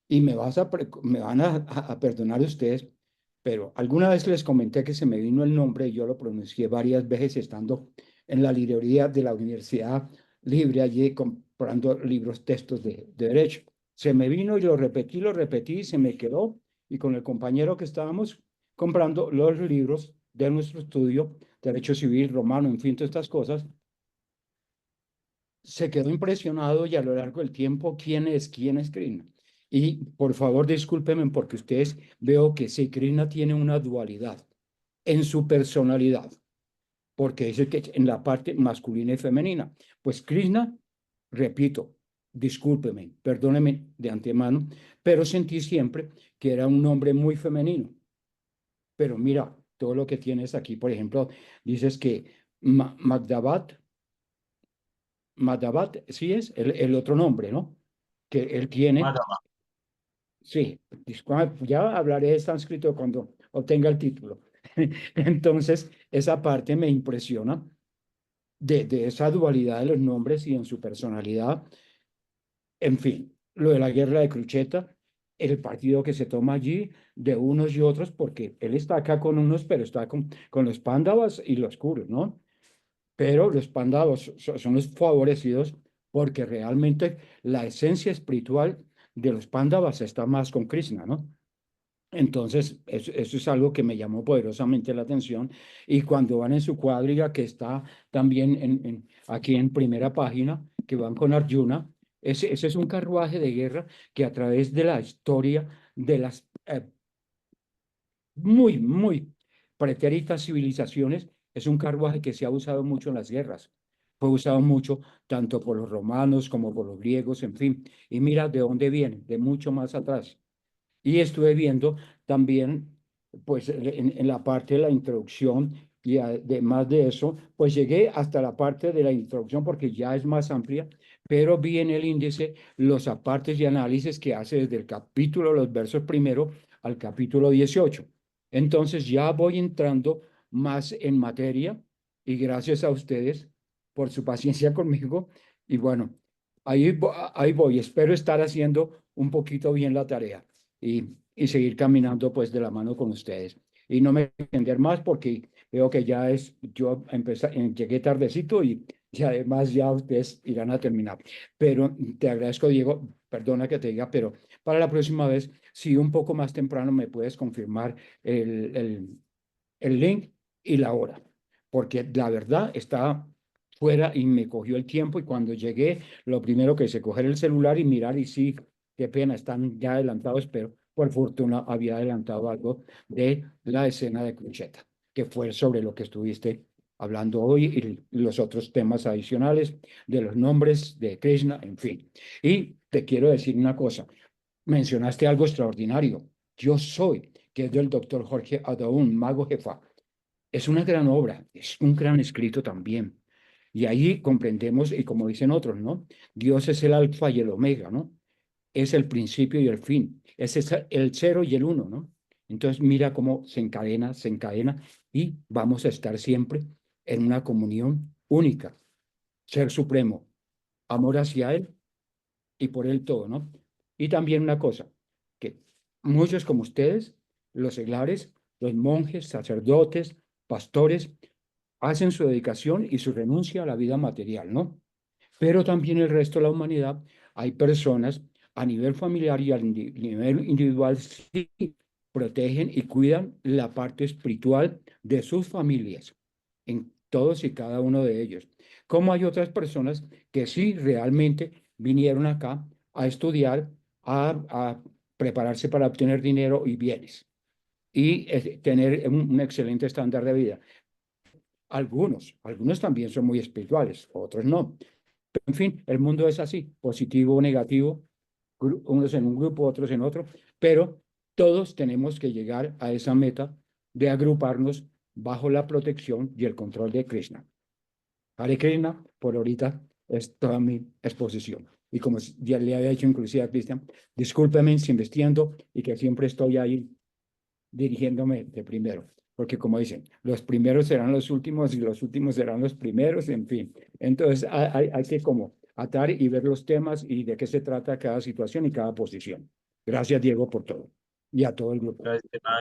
Y me van a perdonar ustedes, pero alguna vez les comenté que se me vino el nombre y yo lo pronuncié varias veces estando en la librería de la Universidad Libre allí comprando libros, textos de derecho. Se me vino y lo repetí, se me quedó y con el compañero que estábamos comprando los libros de nuestro estudio, Derecho Civil, Romano, en fin, todas estas cosas, se quedó impresionado y a lo largo del tiempo, ¿quién es Krishna? Y por favor, discúlpenme porque ustedes veo que sí, Krishna tiene una dualidad en su personalidad, porque dice que en la parte masculina y femenina. Pues Krishna, repito, discúlpeme, perdóneme de antemano, pero sentí siempre que era un hombre muy femenino. Pero mira, todo lo que tienes aquí, por ejemplo, dices que Madhavat, sí es el otro nombre, ¿no? Que él tiene. Madama. Sí, ya hablaré de sánscrito cuando obtenga el título. Entonces, esa parte me impresiona de esa dualidad de los nombres y en su personalidad. En fin, lo de la guerra de Crucheta, el partido que se toma allí de unos y otros, porque él está acá con unos, pero está con los Pándavas y los Kuros, ¿no? Pero los Pándavas son los favorecidos porque realmente la esencia espiritual de los Pándavas está más con Krishna, ¿no? Entonces, eso es algo que me llamó poderosamente la atención. Y cuando van en su cuadriga, que está también aquí en primera página, que van con Arjuna, ese es un carruaje de guerra que a través de la historia de las muy pretéritas civilizaciones, es un carruaje que se ha usado mucho en las guerras. Fue usado mucho tanto por los romanos como por los griegos, en fin. Y mira de dónde viene, de mucho más atrás. Y estuve viendo también, pues, en la parte de la introducción y además de eso, pues llegué hasta la parte de la introducción porque ya es más amplia, pero vi en el índice los apartes y análisis que hace desde el capítulo, los versos primero al capítulo 18. Entonces ya voy entrando más en materia y gracias a ustedes por su paciencia conmigo. Y bueno, ahí voy. Espero estar haciendo un poquito bien la tarea y seguir caminando pues de la mano con ustedes. Y no me extender más porque veo que ya yo llegué tardecito y además ya ustedes irán a terminar. Pero te agradezco, Diego, perdona que te diga, pero para la próxima vez, si un poco más temprano me puedes confirmar el, el, el link y la hora, porque la verdad está fuera y me cogió el tiempo y cuando llegué, lo primero que hice, coger el celular y mirar y sí, qué pena, están ya adelantados, pero por fortuna había adelantado algo de la escena de Crucheta, que fue sobre lo que estuviste hablando hoy y los otros temas adicionales de los nombres de Krishna, en fin. Y te quiero decir una cosa, mencionaste algo extraordinario. Yo soy, que es del doctor Jorge Adaún, Mago Jefa. Es una gran obra, es un gran escrito también. Y ahí comprendemos, y como dicen otros, ¿no? Dios es el alfa y el omega, ¿no? Es el principio y el fin. Es el cero y el uno, ¿no? Entonces mira cómo se encadena y vamos a estar siempre en una comunión única. Ser supremo, amor hacia Él y por Él todo, ¿no? Y también una cosa, que muchos como ustedes, los seglares, los monjes, sacerdotes, pastores, hacen su dedicación y su renuncia a la vida material, ¿no? Pero también el resto de la humanidad, hay personas a nivel familiar y a nivel individual, sí protegen y cuidan la parte espiritual de sus familias, en todos y cada uno de ellos. Como hay otras personas que sí realmente vinieron acá a estudiar, a prepararse para obtener dinero y bienes y tener un excelente estándar de vida. Algunos también son muy espirituales, otros no. Pero, en fin, el mundo es así, positivo o negativo, unos en un grupo, otros en otro, pero todos tenemos que llegar a esa meta de agruparnos bajo la protección y el control de Krishna. Hare Krishna, por ahorita, es toda mi exposición. Y como ya le había dicho inclusive a Cristian, discúlpeme si me extiendo y que siempre estoy ahí dirigiéndome de primero, porque como dicen, los primeros serán los últimos y los últimos serán los primeros, en fin. Entonces hay que como atar y ver los temas y de qué se trata cada situación y cada posición. Gracias, Diego, por todo y a todo el grupo. Gracias, de nada,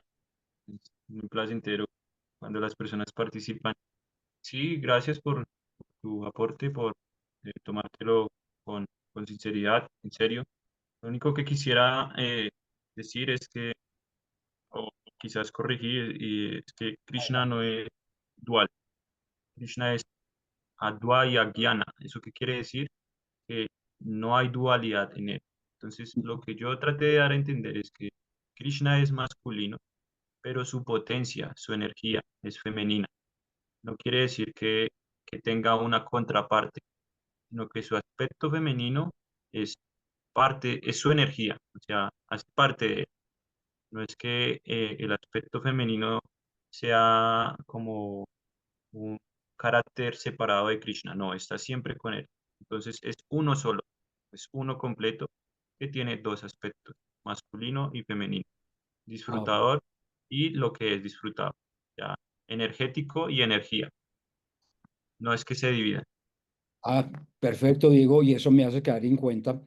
es un placentero cuando las personas participan. Sí, gracias por tu aporte, por tomártelo con sinceridad, en serio. Lo único que quisiera decir es que, o quizás corregir, y es que Krishna no es dual. Krishna es Advaya Gyana. ¿Eso qué quiere decir? Que no hay dualidad en él. Entonces, lo que yo traté de dar a entender es que Krishna es masculino, pero su potencia, su energía es femenina. No quiere decir que tenga una contraparte, sino que su aspecto femenino es parte, es su energía, o sea, hace parte de él. No es que el aspecto femenino sea como un carácter separado de Krishna, no, está siempre con él. Entonces es uno solo, es uno completo que tiene dos aspectos, masculino y femenino, Ah, disfrutador y lo que es disfrutado, ya, energético y energía, no es que se dividan. ah, perfecto, Diego, y eso me hace caer en cuenta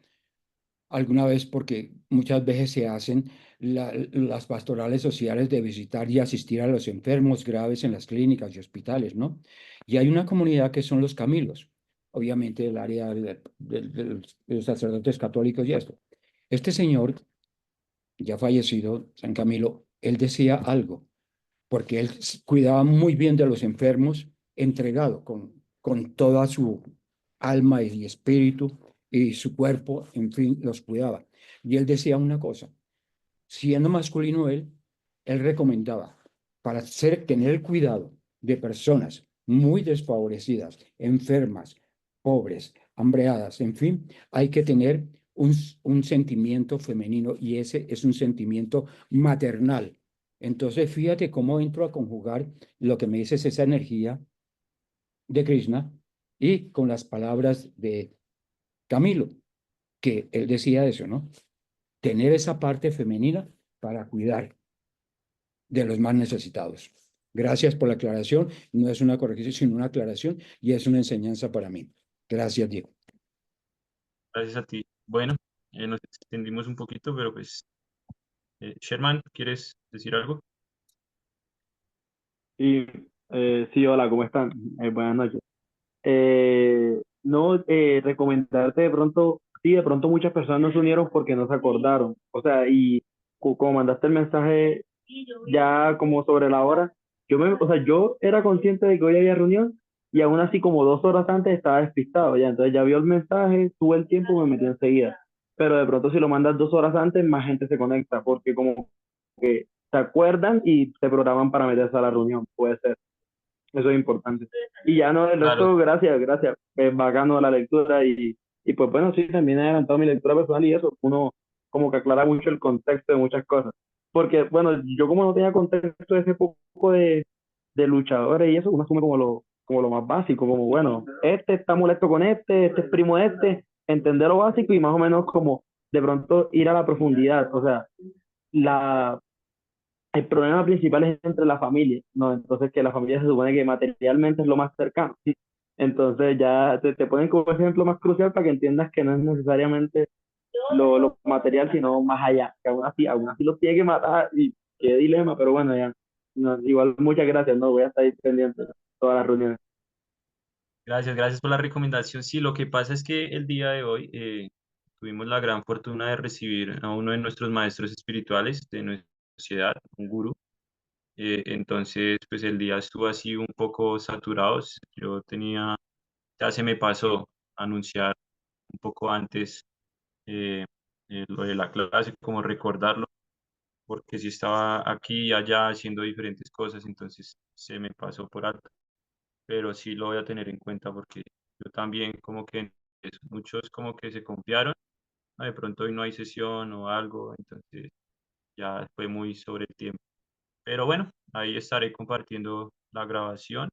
alguna vez porque muchas veces se hacen las pastorales sociales de visitar y asistir a los enfermos graves en las clínicas y hospitales, ¿no? Y hay una comunidad que son los Camilos, obviamente del área de los sacerdotes católicos y esto. Este señor, ya fallecido, San Camilo, él decía algo, porque él cuidaba muy bien de los enfermos, entregado con toda su alma y espíritu y su cuerpo, en fin, los cuidaba. Y él decía una cosa, siendo masculino él recomendaba para tener el cuidado de personas muy desfavorecidas, enfermas, pobres, hambreadas, en fin, hay que tener un sentimiento femenino y ese es un sentimiento maternal. Entonces, fíjate cómo entro a conjugar lo que me dices, esa energía de Krishna y con las palabras de Camilo, que él decía eso, ¿no? Tener esa parte femenina para cuidar de los más necesitados. Gracias por la aclaración. No es una corrección, sino una aclaración y es una enseñanza para mí. Gracias, Diego. Gracias a ti. Bueno, nos extendimos un poquito, pero pues, Sherman, ¿quieres decir algo? Sí, sí, hola, ¿cómo están? Buenas noches. No, recomendarte de pronto, sí, de pronto muchas personas no se unieron porque no se acordaron. O sea, y como mandaste el mensaje ya como sobre la hora, o sea, yo era consciente de que hoy había reunión y aún así como 2 horas antes estaba despistado ya. Entonces ya vio el mensaje, tuve el tiempo y me metí enseguida. Pero de pronto si lo mandas 2 horas antes, más gente se conecta porque como que se acuerdan y se programan para meterse a la reunión. Puede ser. Eso es importante. Y ya no, el Claro, resto, gracias, gracias. Es bacano la lectura y pues bueno, sí, también he adelantado mi lectura personal y eso, uno como que aclara mucho el contexto de muchas cosas. Porque bueno, yo como no tenía contexto de ese poco de luchadores y eso, uno asume como lo más básico, como bueno, este está molesto con este es primo de entender lo básico y más o menos como de pronto ir a la profundidad. O sea, la, el problema principal es entre la familia, ¿no? Entonces que la familia se supone que materialmente es lo más cercano. Entonces ya te ponen como ejemplo más crucial para que entiendas que no es necesariamente lo material, sino más allá, que aún así los tiene que matar y qué dilema, pero bueno, ya. No, igual muchas gracias, no voy a estar ahí pendiente de todas las reuniones. gracias por la recomendación. Sí, lo que pasa es que el día de hoy tuvimos la gran fortuna de recibir a uno de nuestros maestros espirituales de nuestra sociedad, un gurú. Entonces, pues el día estuvo así un poco saturado. Yo tenía, ya se me pasó anunciar un poco antes eh, lo de la clase, como recordarlo, porque si estaba aquí y allá haciendo diferentes cosas, entonces se me pasó por alto, pero sí lo voy a tener en cuenta porque yo también como que muchos como que se confiaron, "Ah, de pronto hoy no hay sesión o algo, entonces ya fue muy sobre el tiempo. Pero bueno, ahí estaré compartiendo la grabación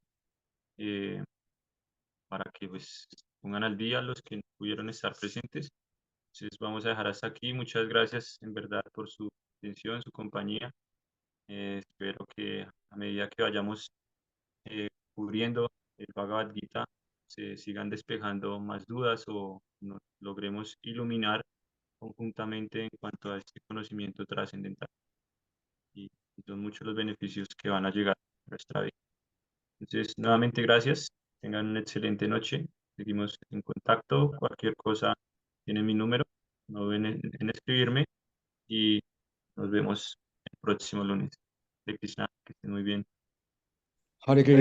eh, para que pues pongan al día los que no pudieron estar presentes. Entonces vamos a dejar hasta aquí. Muchas gracias en verdad por su atención, su compañía. Espero que a medida que vayamos cubriendo el Bhagavad Gita se sigan despejando más dudas o nos logremos iluminar conjuntamente en cuanto a este conocimiento trascendental. Y son muchos los beneficios que van a llegar a nuestra vida. Entonces, nuevamente gracias. Tengan una excelente noche. Seguimos en contacto. Cualquier cosa, tienen mi número. No duden en escribirme y nos vemos el próximo lunes. De Krishna, que estén muy bien. Hare Krishna.